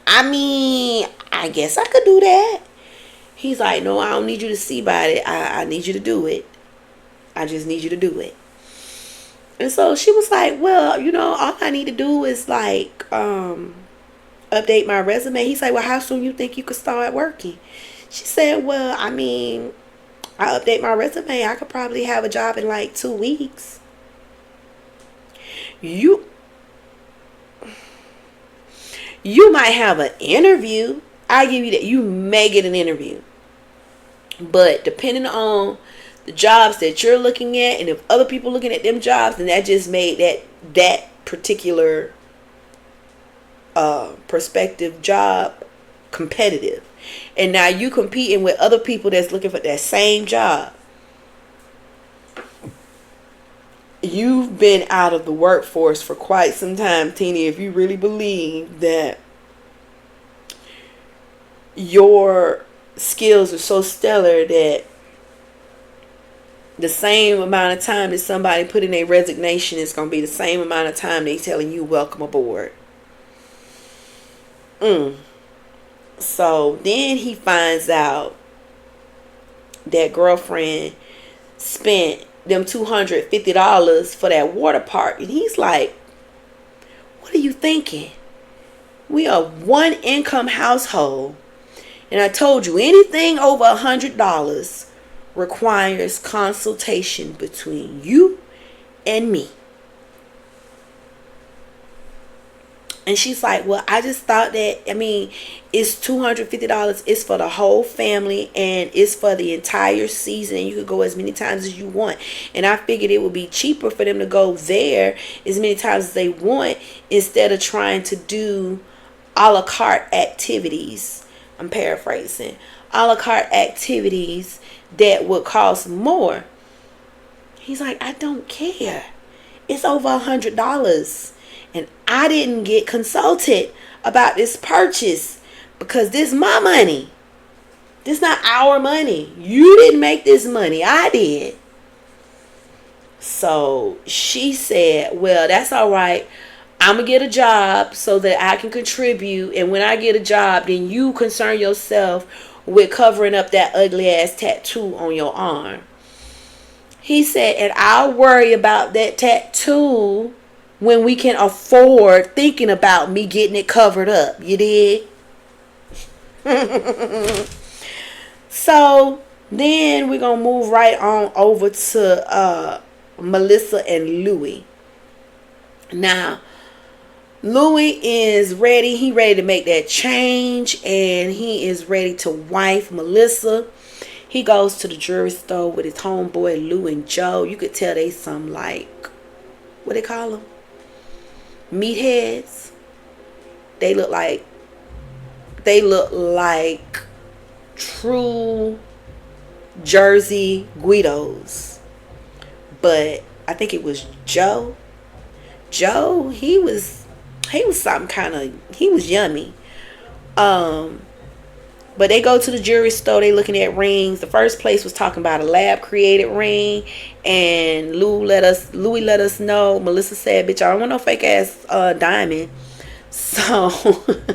I guess I could do that. He's like, no, I don't need you to see about it. I need you to do it. I just need you to do it. And so she was like, well, all I need to do is like, update my resume. He's like, well, how soon you think you could start working? She said, well, I update my resume. I could probably have a job in like 2 weeks. You might have an interview. I give you that. You may get an interview. But depending on the jobs that you're looking at, and if other people looking at them jobs, then that just made that particular prospective job competitive. And now you competing with other people that's looking for that same job. You've been out of the workforce for quite some time, Teeny, if you really believe that your skills are so stellar that the same amount of time that somebody put in a resignation is going to be the same amount of time they telling you welcome aboard. So then he finds out that girlfriend spent them $250 for that water park. And he's like, what are you thinking? We are one income household. And I told you, anything over $100 requires consultation between you and me. And she's like, well, I just thought that, it's $250. It's for the whole family, and it's for the entire season. And you could go as many times as you want. And I figured it would be cheaper for them to go there as many times as they want, instead of trying to do a la carte activities. I'm paraphrasing. A la carte activities that would cost more. He's like, I don't care. It's over $100. And I didn't get consulted about this purchase because this is my money. This is not our money. You didn't make this money. I did. So she said, well, that's all right. I'm going to get a job so that I can contribute. And when I get a job, then you concern yourself with covering up that ugly ass tattoo on your arm. He said, and I'll worry about that tattoo when we can afford thinking about me getting it covered up. You dig? So then we're going to move right on over to Melissa and Louie. Now, Louie is ready. He ready to make that change, and he is ready to wife Melissa. He goes to the jewelry store with his homeboy Lou and Joe. You could tell they some like, what they call them? Meatheads. They look like true Jersey Guidos. But I think it was Joe. Joe, he was something kind of, he was yummy. But they go to the jewelry store. They looking at rings. The first place was talking about a lab created ring, and Louis let us know. Melissa said, "Bitch, I don't want no fake ass diamond." So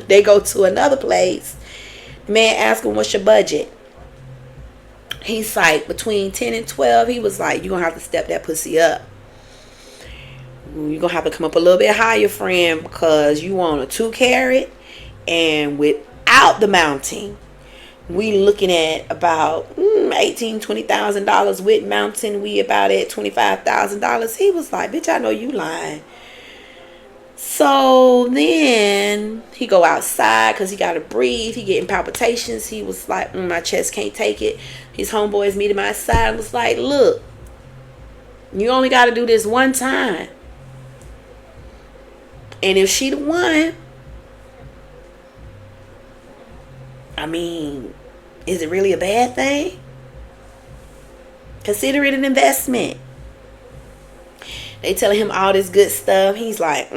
they go to another place. The man asked him, "What's your budget?" He's like, between 10 and 12. He was like, "You're gonna have to step that pussy up. You're gonna have to come up a little bit higher, friend, because you want a 2 carat, and without the mounting, we looking at about $18,000-$20,000 with mounting. We about at $25,000. He was like, "Bitch, I know you lying." So then he go outside because he got to breathe. He getting palpitations. He was like, my chest can't take it. His homeboys meet him outside and was like, "Look, you only got to do this one time. And if she the one, I mean, is it really a bad thing? Consider it an investment." They telling him all this good stuff. He's like,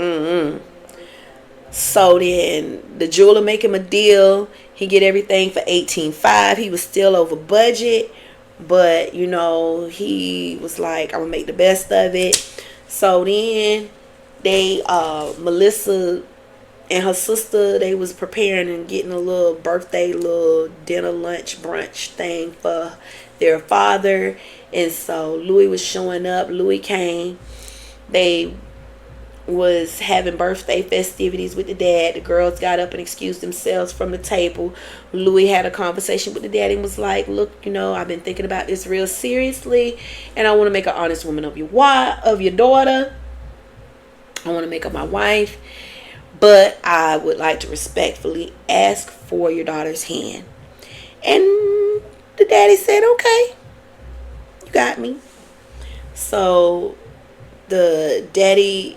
So then the jeweler make him a deal. He get everything for $18,500. He was still over budget, but you know, he was like, "I'm gonna make the best of it." So then they, Melissa and her sister, they was preparing and getting a little birthday, little dinner, lunch, brunch thing for their father. And so Louis was showing up. Louis came. They was having birthday festivities with the dad. The girls got up and excused themselves from the table. Louis had a conversation with the dad and was like, "Look, you know, I've been thinking about this real seriously, and I want to make an honest woman of your daughter. I want to make her my wife, but I would like to respectfully ask for your daughter's hand." And the daddy said, "Okay, you got me." So the daddy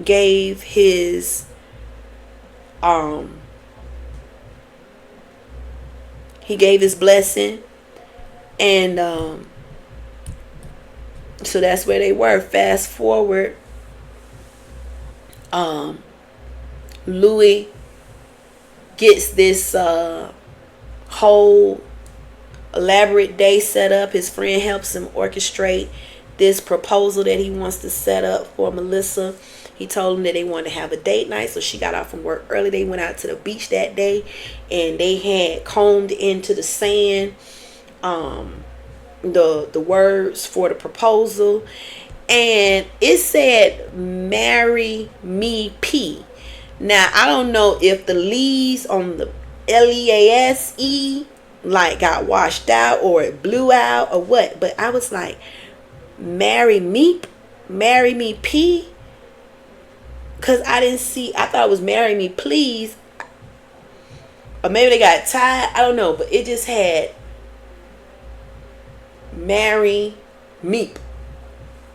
gave his blessing, and so that's where they were. Fast forward, Louis gets this whole elaborate day set up. His friend helps him orchestrate this proposal that he wants to set up for Melissa. He told him that they wanted to have a date night, so she got off from work early. They went out to the beach that day, and they had combed into the sand the words for the proposal, and it said, "Marry me, P." Now I don't know if the leaves on the LEASE like got washed out or it blew out or what, but I was like, marry me P, because I thought it was marry me please, or maybe they got tied, I don't know, but it just had marry meep,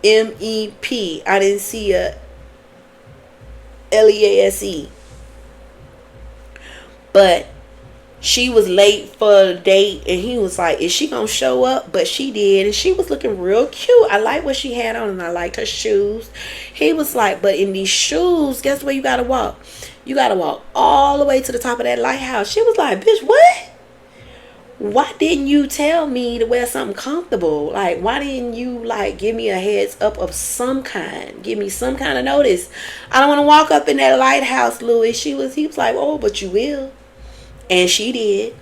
MEP. I didn't see a LEASE. But she was late for the date, and he was like, "Is she gonna show up?" But she did, and she was looking real cute. I like what she had on, and I liked her shoes. He was like, "But in these shoes, guess where you gotta walk? You gotta walk all the way to the top of that lighthouse." She was like, "Bitch, what? Why didn't you tell me to wear something comfortable? Like, why didn't you like give me a heads up of some kind? Give me some kind of notice. I don't want to walk up in that lighthouse, Louis." He was like, "Oh, but you will." And she did.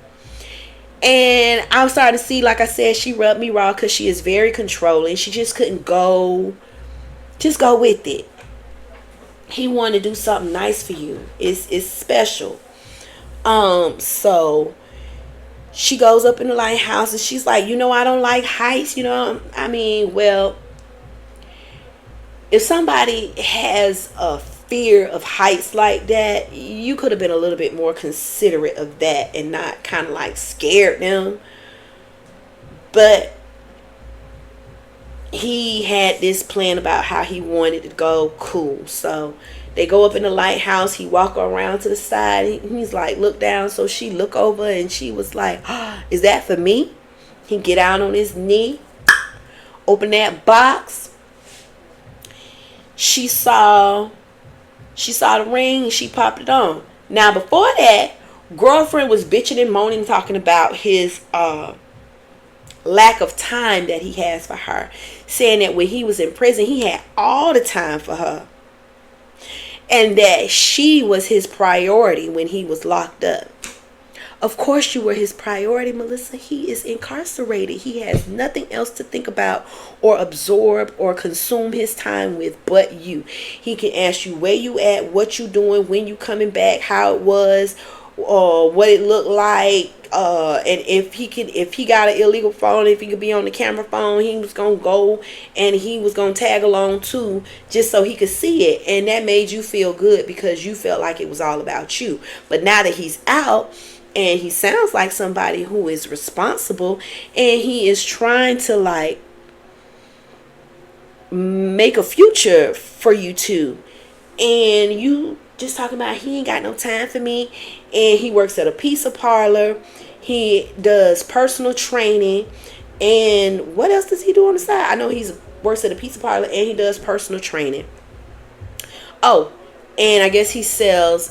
And I'm starting to see, like I said, she rubbed me raw because she is very controlling. She just couldn't go with it. He wanted to do something nice for you. It's special. So she goes up in the lighthouse and she's like, "You know, I don't like heights, you know. I mean, well, if somebody has a fear of heights like that, you could have been a little bit more considerate of that and not kind of like scared them. But he had this plan about how he wanted to go. Cool. So they go up in the lighthouse. He walk around to the side. He's like, look down. So she look over and she was like, oh, is that for me? He get out on his knee, open that box. She saw the ring and she popped it on. Now before that, girlfriend was bitching and moaning, talking about his lack of time that he has for her, saying that when he was in prison he had all the time for her and that she was his priority when he was locked up. Of course you were his priority, Melissa. He is incarcerated. He has nothing else to think about or absorb or consume his time with but you. He can ask you where you at, what you doing, when you coming back, how it was, or what it looked like, and if he got an illegal phone, if he could be on the camera phone, he was gonna go and he was gonna tag along too, just so he could see it. And that made you feel good because you felt like it was all about you. But now that he's out, and he sounds like somebody who is responsible, and he is trying to like make a future for you two, and you just talking about he ain't got no time for me. And he works at a pizza parlor, he does personal training, and what else does he do on the side? I know he works at a pizza parlor and he does personal training. Oh, and I guess he sells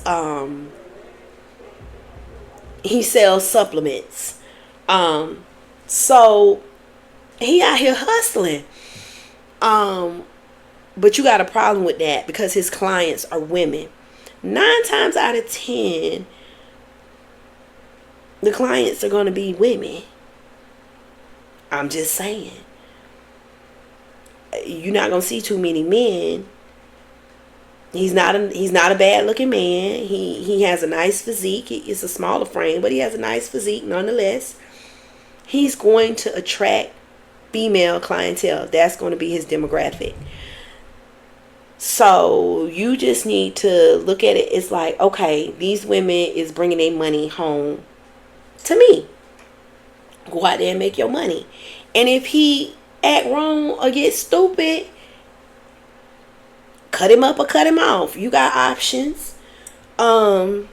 supplements. So he out here hustling. But you got a problem with that because his clients are women. 9 times out of 10, the clients are going to be women. I'm just saying. You're not going to see too many men. He's not a bad looking man. He has a nice physique. It's a smaller frame, but he has a nice physique nonetheless. He's going to attract female clientele. That's going to be his demographic. So you just need to look at it. It's like, okay, these women is bringing their money home to me. Go out there and make your money. And if he act wrong or get stupid, cut him up or cut him off. You got options. But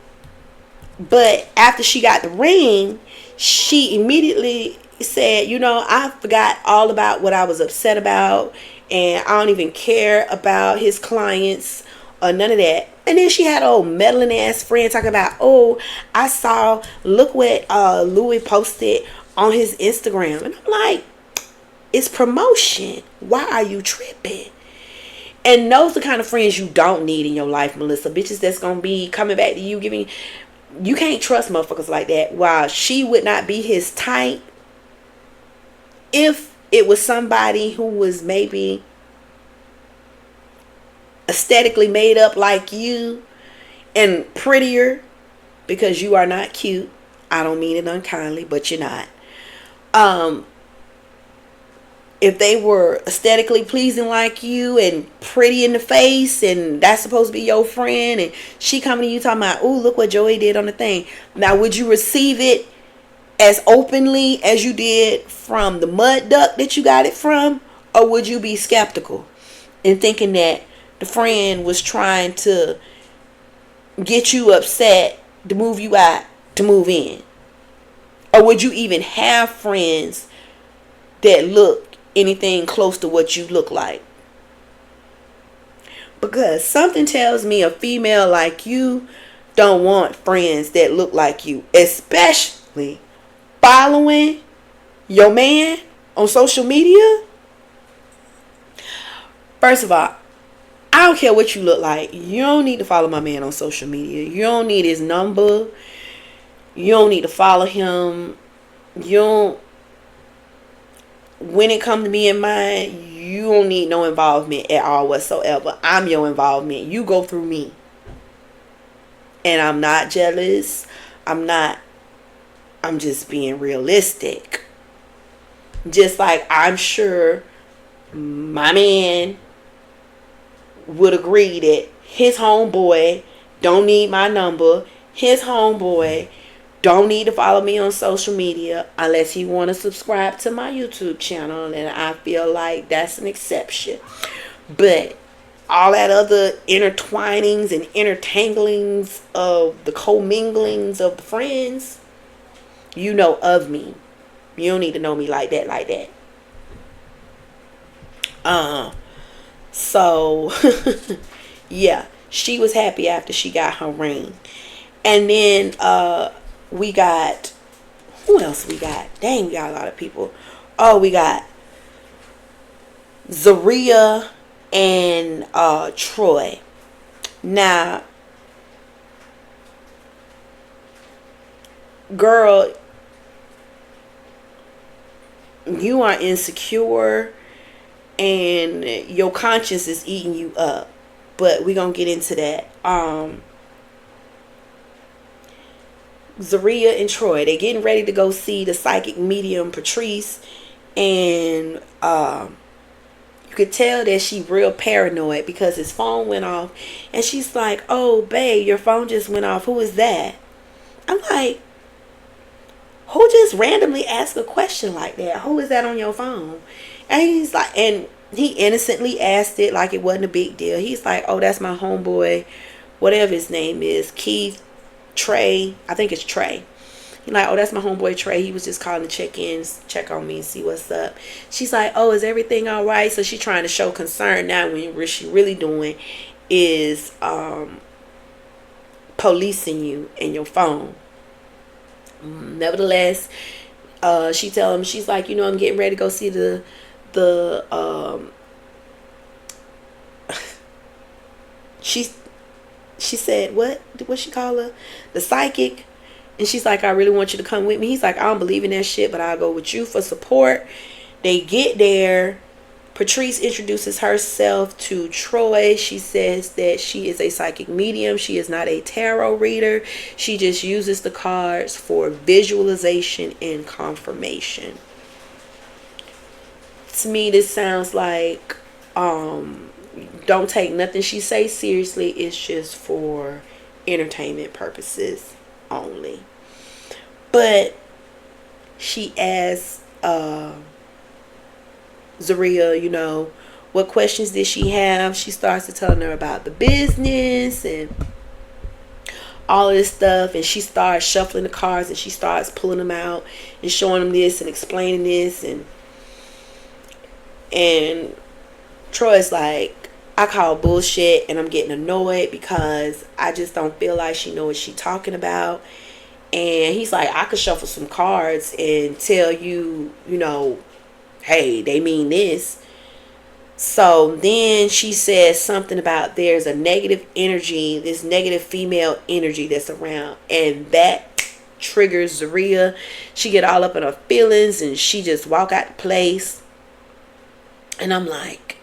after she got the ring, she immediately said, I forgot all about what I was upset about, and I don't even care about his clients or none of that. And then she had an old meddling ass friend talking about, I saw, look what Louis posted on his Instagram. And I'm like, it's promotion. Why are you tripping? And those are the kind of friends you don't need in your life, Melissa. Bitches that's going to be coming back to you, you can't trust motherfuckers like that. While she would not be his type, if it was somebody who was maybe aesthetically made up like you and prettier, because you are not cute. I don't mean it unkindly, but you're not. If they were aesthetically pleasing like you and pretty in the face, and that's supposed to be your friend, and she coming to you talking about, look what Joey did on the thing. Now, would you receive it as openly as you did from the mud duck that you got it from? Or would you be skeptical and thinking that the friend was trying to get you upset to move you out to move in? Or would you even have friends that look anything close to what you look like? Because something tells me a female like you don't want friends that look like you, especially following your man on social media. First of all, I don't care what you look like. You don't need to follow my man on social media. You don't need his number. You don't need to follow him. When it comes to me and mine, you don't need no involvement at all whatsoever. I'm your involvement. You go through me. And I'm not jealous. I'm just being realistic. Just like I'm sure my man would agree that His homeboy don't need my number. His homeboy don't need to follow me on social media unless he want to subscribe to my YouTube channel, and I feel like that's an exception. But all that other intertwinings and intertanglings of the comminglings of the friends, you know of me. You don't need to know me like that. So yeah, she was happy after she got her ring. And then we got, who else we got? Dang, we got a lot of people. Oh, we got Zaria and Troy. Now, girl, you are insecure and your conscience is eating you up. But we're gonna get into that. Zaria and Troy, they getting ready to go see the psychic medium Patrice, and you could tell that she real paranoid because his phone went off, and she's like, "Oh, babe, your phone just went off. Who is that?" I'm like, who just randomly asked a question like that? Who is that on your phone? And he's like, and he innocently asked it like it wasn't a big deal. He's like, "Oh, that's my homeboy, whatever his name is, Keith, Trey, I think it's Trey." He's like, "Oh, that's my homeboy Trey. He was just calling to check on me and see what's up." She's like, "Oh, is everything all right?" So she's trying to show concern now when what she really doing is policing you and your phone. Nevertheless, she tell him, she's like, "I'm getting ready to go see the she said, what she call her? The psychic. And she's like, "I really want you to come with me." He's like, "I don't believe in that shit, but I'll go with you for support." They get there. Patrice introduces herself to Troy. She says that she is a psychic medium. She is not a tarot reader. She just uses the cards for visualization and confirmation. To me, this sounds like don't take nothing she says seriously. It's just for entertainment purposes only. But she asked Zaria, what questions did she have? She starts to telling her about the business and all of this stuff, and she starts shuffling the cards and she starts pulling them out and showing them this and explaining this, and Troy's like, "I call bullshit and I'm getting annoyed because I just don't feel like she knows what she's talking about." And he's like, "I could shuffle some cards and tell you, hey, they mean this." So then she says something about there's a negative energy, this negative female energy that's around, and that triggers Zaria. She get all up in her feelings and she just walk out the place. And I'm like,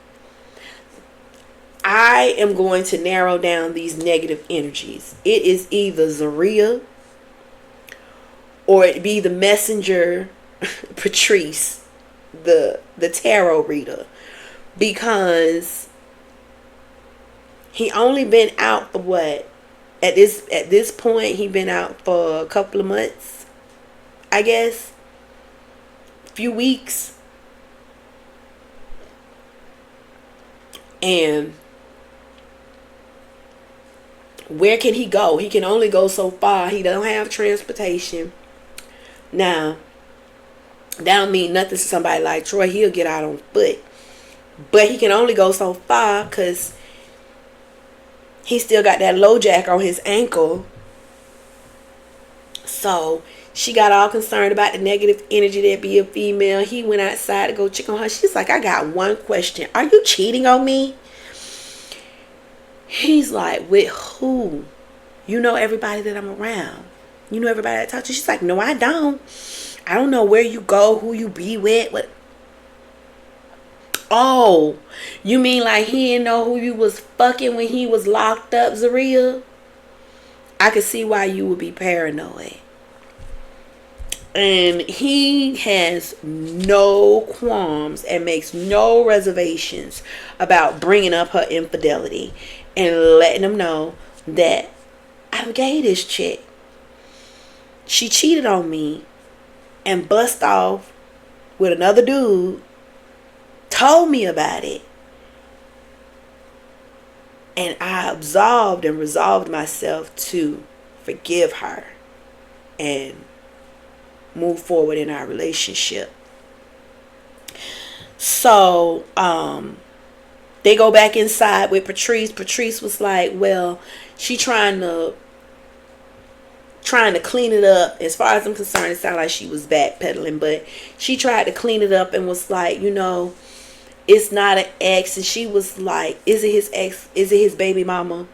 I am going to narrow down these negative energies. It is either Zaria or it be the messenger Patrice, the tarot reader, because he only been out for what, at this point he been out for a couple of months, I guess, a few weeks. And where can he go? He can only go so far. He don't have transportation. Now, that don't mean nothing to somebody like Troy. He'll get out on foot. But he can only go so far because he still got that low jack on his ankle. So she got all concerned about the negative energy that be a female. He went outside to go check on her. She's like, "I got one question. Are you cheating on me?" He's like, "With who? You know everybody that I'm around. You know everybody that I talk to." She's like, "No, I don't. I don't know where you go, who you be with. What?" "Oh, you mean like he didn't know who you was fucking when he was locked up, Zaria? I could see why you would be paranoid." And he has no qualms and makes no reservations about bringing up her infidelity. and letting them know that I forgave this chick. She cheated on me and bust off with another dude, told me about it, and I absolved and resolved myself to forgive her and move forward in our relationship. So they go back inside with Patrice. Patrice was like, well, she trying to clean it up. As far as I'm concerned, it sounded like she was backpedaling, but she tried to clean it up and was like, it's not an ex. And she was like, is it his ex? Is it his baby mama?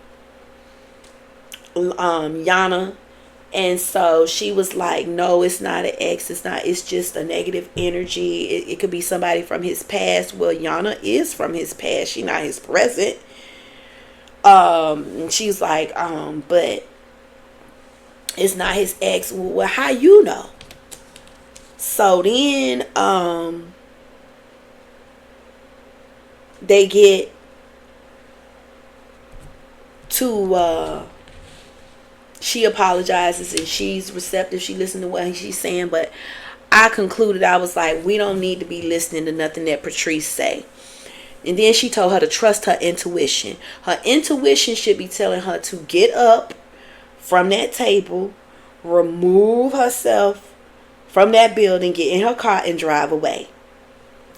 Yana. And so she was like, no, it's not an ex. It's just a negative energy. It could be somebody from his past. Well, Yana is from his past. She's not his present. And she's like, but it's not his ex. Well, how you know? So then, they get to, she apologizes and she's receptive. She listened to what she's saying, but I concluded, I was like, we don't need to be listening to nothing that Patrice say. And then she told her to trust her intuition. Her intuition should be telling her to get up from that table, remove herself from that building, get in her car and drive away.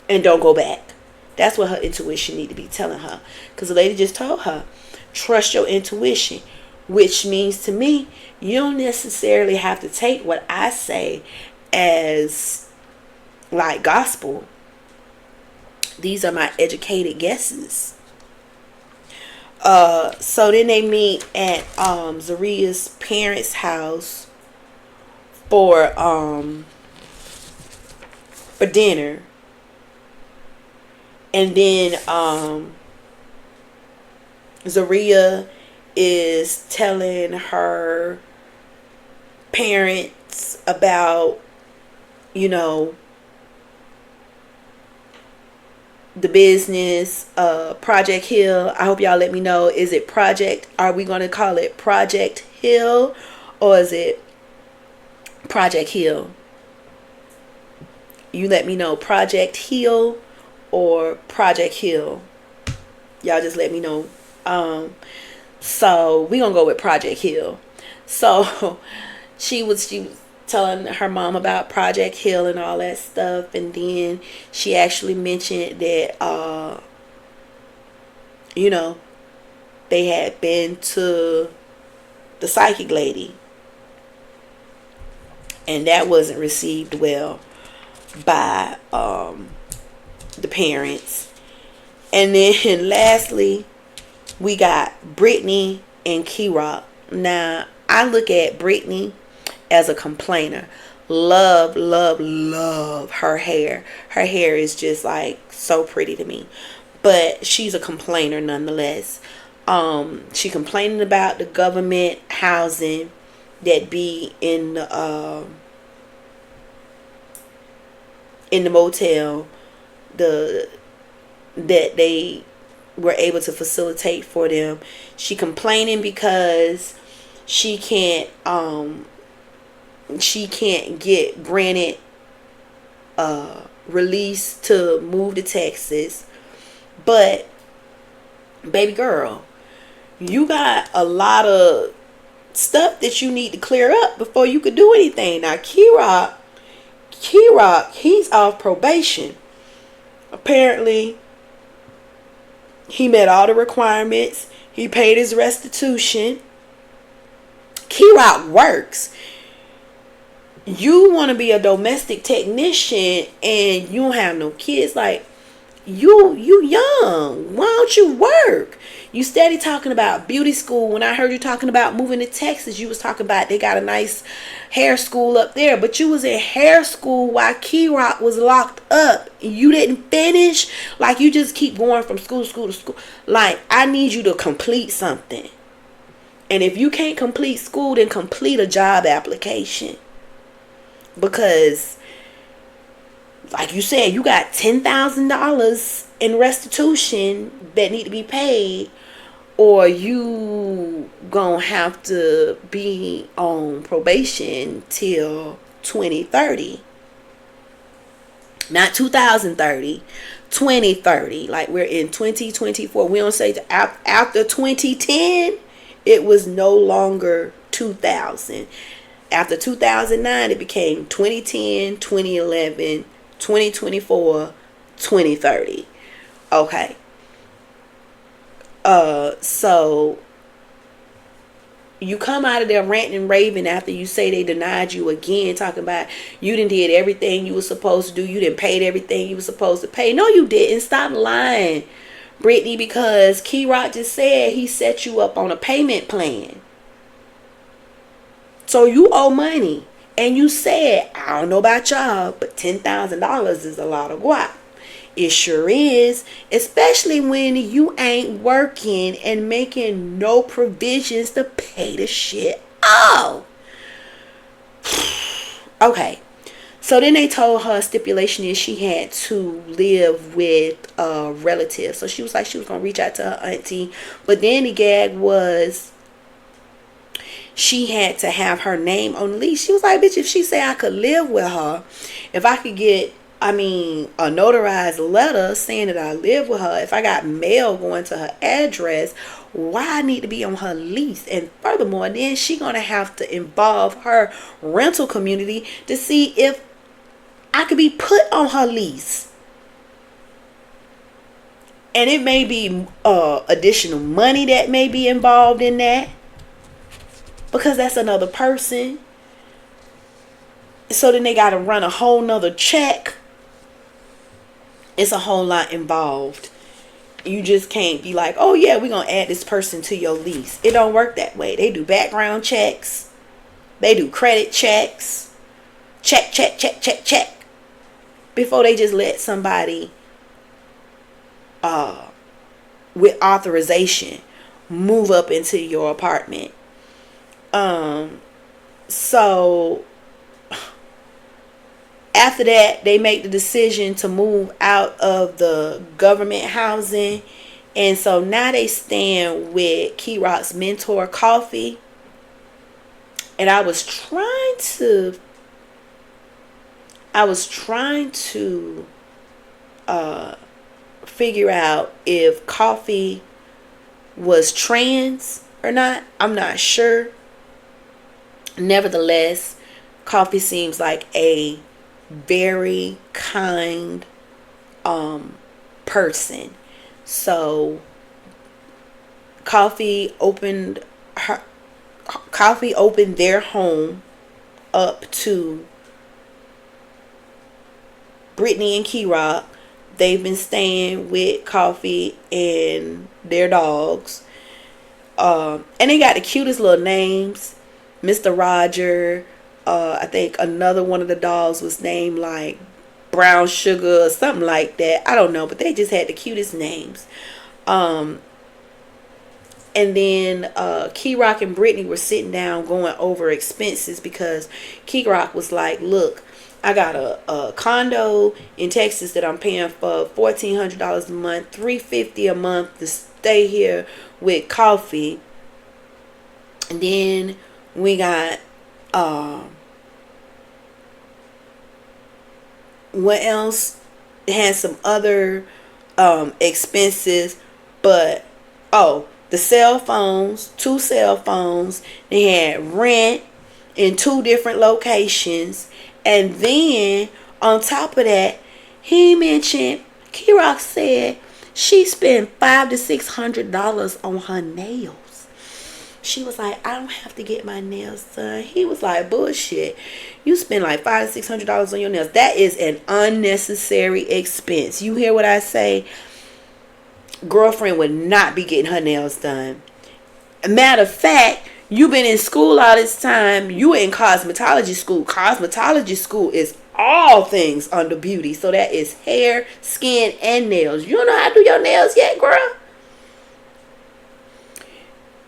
And don't go back. That's what her intuition need to be telling her. Because the lady just told her, trust your intuition. Which means to me, you don't necessarily have to take what I say as like gospel. These are my educated guesses. So then they meet at Zaria's parents' house for dinner. And then Zaria is telling her parents about, the business, Project Hill. I hope y'all let me know, is it are we going to call it Project Hill or is it Project Hill? You let me know, Project Hill or Project Hill. Y'all just let me know. So we gonna go with Project Hill. So she was telling her mom about Project Hill and all that stuff, and then she actually mentioned that they had been to the psychic lady, and that wasn't received well by the parents. And then lastly, we got Brittany and Key-Rock. Now, I look at Brittany as a complainer. Love her hair. Her hair is just like so pretty to me. But she's a complainer nonetheless. She complaining about the government housing that be in the motel, that they were able to facilitate for them. She complaining because she can't get granted release to move to Texas. But baby girl, you got a lot of stuff that you need to clear up before you could do anything. Now Key-Rock, he's off probation. Apparently he met all the requirements. He paid his restitution. Key-Rock works. You want to be a domestic technician and you don't have no kids. Like, you young. Why don't you work? You steady talking about beauty school. When I heard you talking about moving to Texas, you was talking about they got a nice hair school up there. But you was in hair school while Key-Rock was locked up. You didn't finish. Like, you just keep going from school to school. Like, I need you to complete something. And if you can't complete school, then complete a job application. Because, like you said, you got $10,000 in restitution that need to be paid or you gonna have to be on probation till 2030. Not 2030, 2030. Like we're in 2024. We don't say after 2010, it was no longer 2000. After 2009, it became 2010, 2011, 2024, 2030. Okay. So you come out of there ranting and raving after you say they denied you again, talking about you done did everything you were supposed to do, you done paid everything you were supposed to pay. No, you didn't. Stop lying, Brittany, because Key Rock just said he set you up on a payment plan. So you owe money. And you said, I don't know about y'all, but $10,000 is a lot of guap. It sure is, especially when you ain't working and making no provisions to pay the shit off. Okay. So then they told her stipulation is she had to live with a relative. So she was like she was going to reach out to her auntie. But then the gag was she had to have her name on the lease. She was like, bitch, if she say I could live with her, if I could get, a notarized letter saying that I live with her, if I got mail going to her address, why I need to be on her lease? And furthermore, then she gonna have to involve her rental community to see if I could be put on her lease. And it may be additional money that may be involved in that, because that's another person. So then they got to run a whole nother check. It's a whole lot involved. You just can't be like, oh yeah, we're going to add this person to your lease. It don't work that way. They do background checks. They do credit checks. Check. Before they just let somebody with authorization move up into your apartment. So after that, they make the decision to move out of the government housing. And so now they stand with Key Rock's mentor, Coffee. And I was trying to figure out if Coffee was trans or not. I'm not sure. Nevertheless, Coffee seems like a very kind person. So Coffee opened their home up to Brittany and Key Rock. They've been staying with Coffee and their dogs. And they got the cutest little names. Mr. Roger. I think another one of the dogs was named like Brown Sugar or something like that. I don't know, but they just had the cutest names. And then Key Rock and Brittany were sitting down going over expenses, because Key Rock was like, look, I got a condo in Texas that I'm paying for $1,400 a month, $350 a month to stay here with Coffee. And then we got what else? It had some other expenses, but the cell phones, 2 cell phones. They had rent in 2 different locations, and then on top of that, he mentioned, Key Rock said she spent $500 to $600 on her nails. She was like, I don't have to get my nails done. He was like, bullshit. You spend like $500 to $600 on your nails. That is an unnecessary expense. You hear what I say? Girlfriend would not be getting her nails done. Matter of fact, you've been in school all this time. You in cosmetology school. Cosmetology school is all things under beauty. So that is hair, skin, and nails. You don't know how to do your nails yet, girl?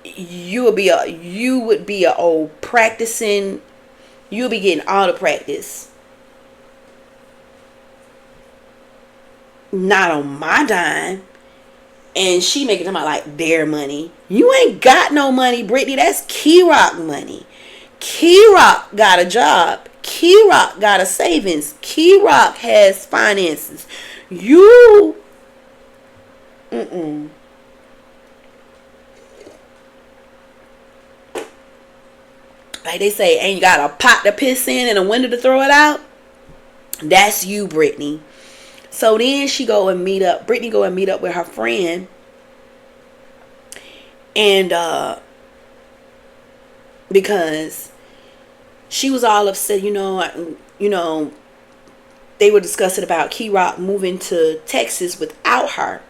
You would be a old practicing. You'll be getting all the practice. Not on my dime. And she making them out like their money. You ain't got no money, Brittany. That's Key Rock money. Key Rock got a job. Key Rock got a savings. Key Rock has finances. You, like they say, ain't got a pot to piss in and a window to throw it out. That's you, Brittany. So then Brittany go and meet up with her friend. And because she was all upset, they were discussing about Key Rock moving to Texas without her.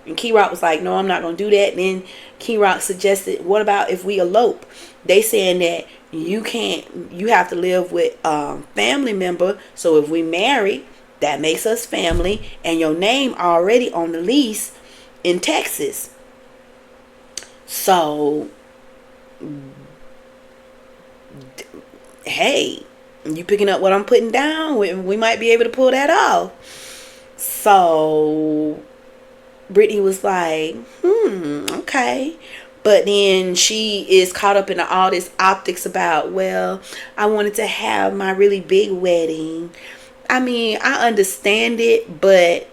And Key Rock was like, no, I'm not going to do that. And then Key Rock suggested, what about if we elope? They saying that you have to live with family member. So if we marry, that makes us family. And your name already on the lease in Texas. So, hey, you picking up what I'm putting down? We might be able to pull that off. So Brittany was like, okay. But then she is caught up in all this optics about, well, I wanted to have my really big wedding. I mean, I understand it, but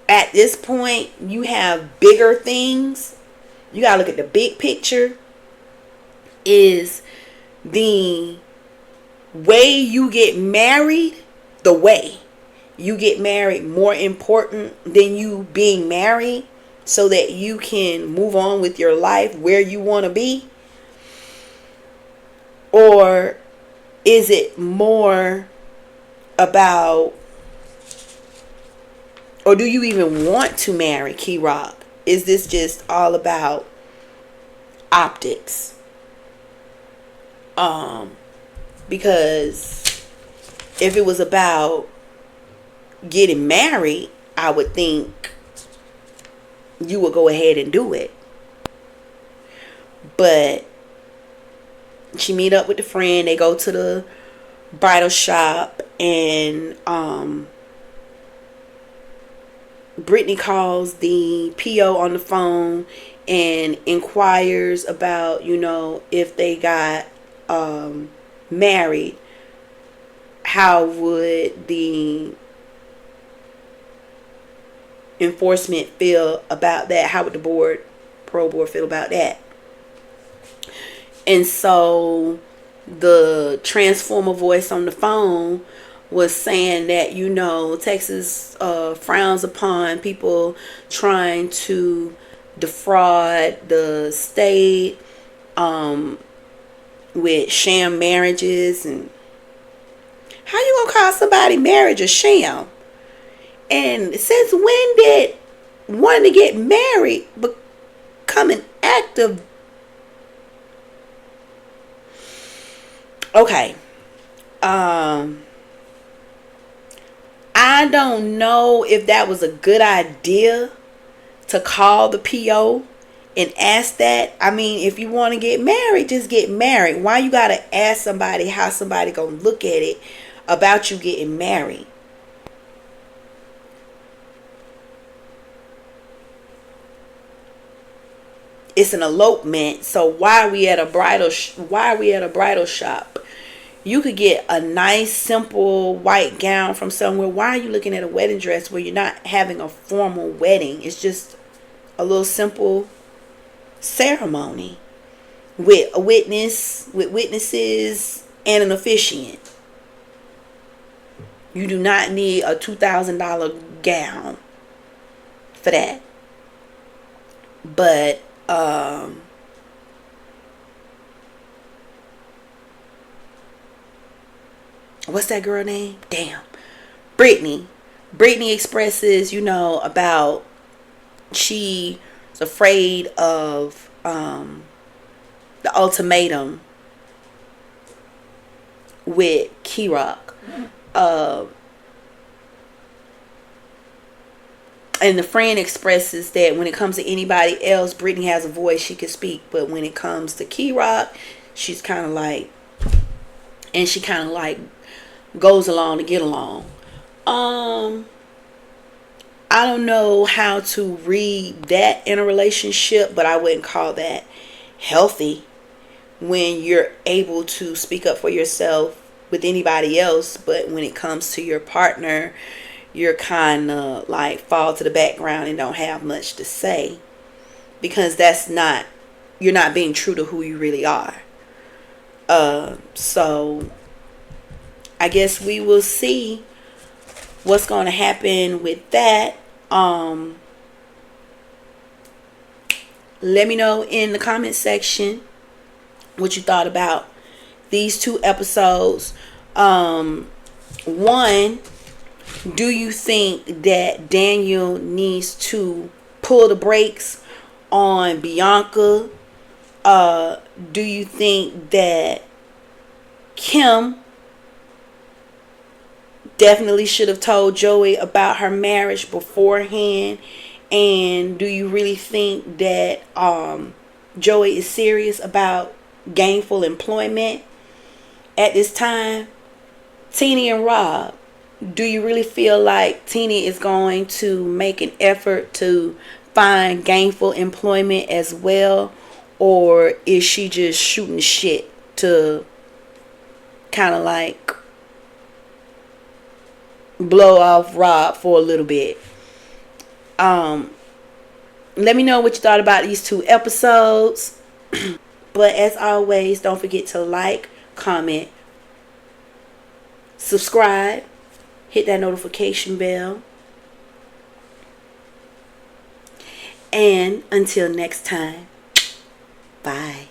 at this point, you have bigger things. You gotta look at the big picture. Is the way you get married, more important than you being married so that you can move on with your life where you want to be? Or is it more about, or do you even want to marry Key Rock? Is this just all about optics? Because if it was about getting married, I would think you would go ahead and do it. But she meet up with the friend. They go to the bridal shop, and Brittany calls the PO on the phone and inquires about, if they got married, how would the enforcement feel about that? How would the parole board feel about that? And so the transformer voice on the phone was saying that, Texas frowns upon people trying to defraud the state with sham marriages. And how you gonna call somebody marriage a sham? And since when did wanting to get married become an act of... Okay. I don't know if that was a good idea to call the PO and ask that. I mean, if you want to get married, just get married. Why you gotta ask somebody how somebody gonna look at it about you getting married? It's an elopement, so why are we at a bridal shop? You could get a nice, simple white gown from somewhere. Why are you looking at a wedding dress where you're not having a formal wedding? It's just a little simple ceremony with witnesses and an officiant. You do not need a $2,000 gown for that. But what's that girl name? Damn. Brittany expresses, about she's afraid of the ultimatum with Key Rock. And the friend expresses that when it comes to anybody else, Brittany has a voice, she can speak. But when it comes to Key Rock, she's kind of like, and she kind of like goes along to get along. I don't know how to read that in a relationship, but I wouldn't call that healthy when you're able to speak up for yourself with anybody else, but when it comes to your partner, you're kind of like fall to the background and don't have much to say, because you're not being true to who you really are. So I guess we will see what's going to happen with that. Let me know in the comment section what you thought about these 2 episodes. One, do you think that Daniel needs to pull the brakes on Bianca? Do you think that Kim definitely should have told Joey about her marriage beforehand? And do you really think that Joey is serious about gainful employment at this time? Teenie and Rob, do you really feel like Teenie is going to make an effort to find gainful employment as well? Or is she just shooting shit to kind of like blow off Rob for a little bit? Let me know what you thought about these 2 episodes. But as always, don't forget to like, comment, subscribe, hit that notification bell. And until next time, bye.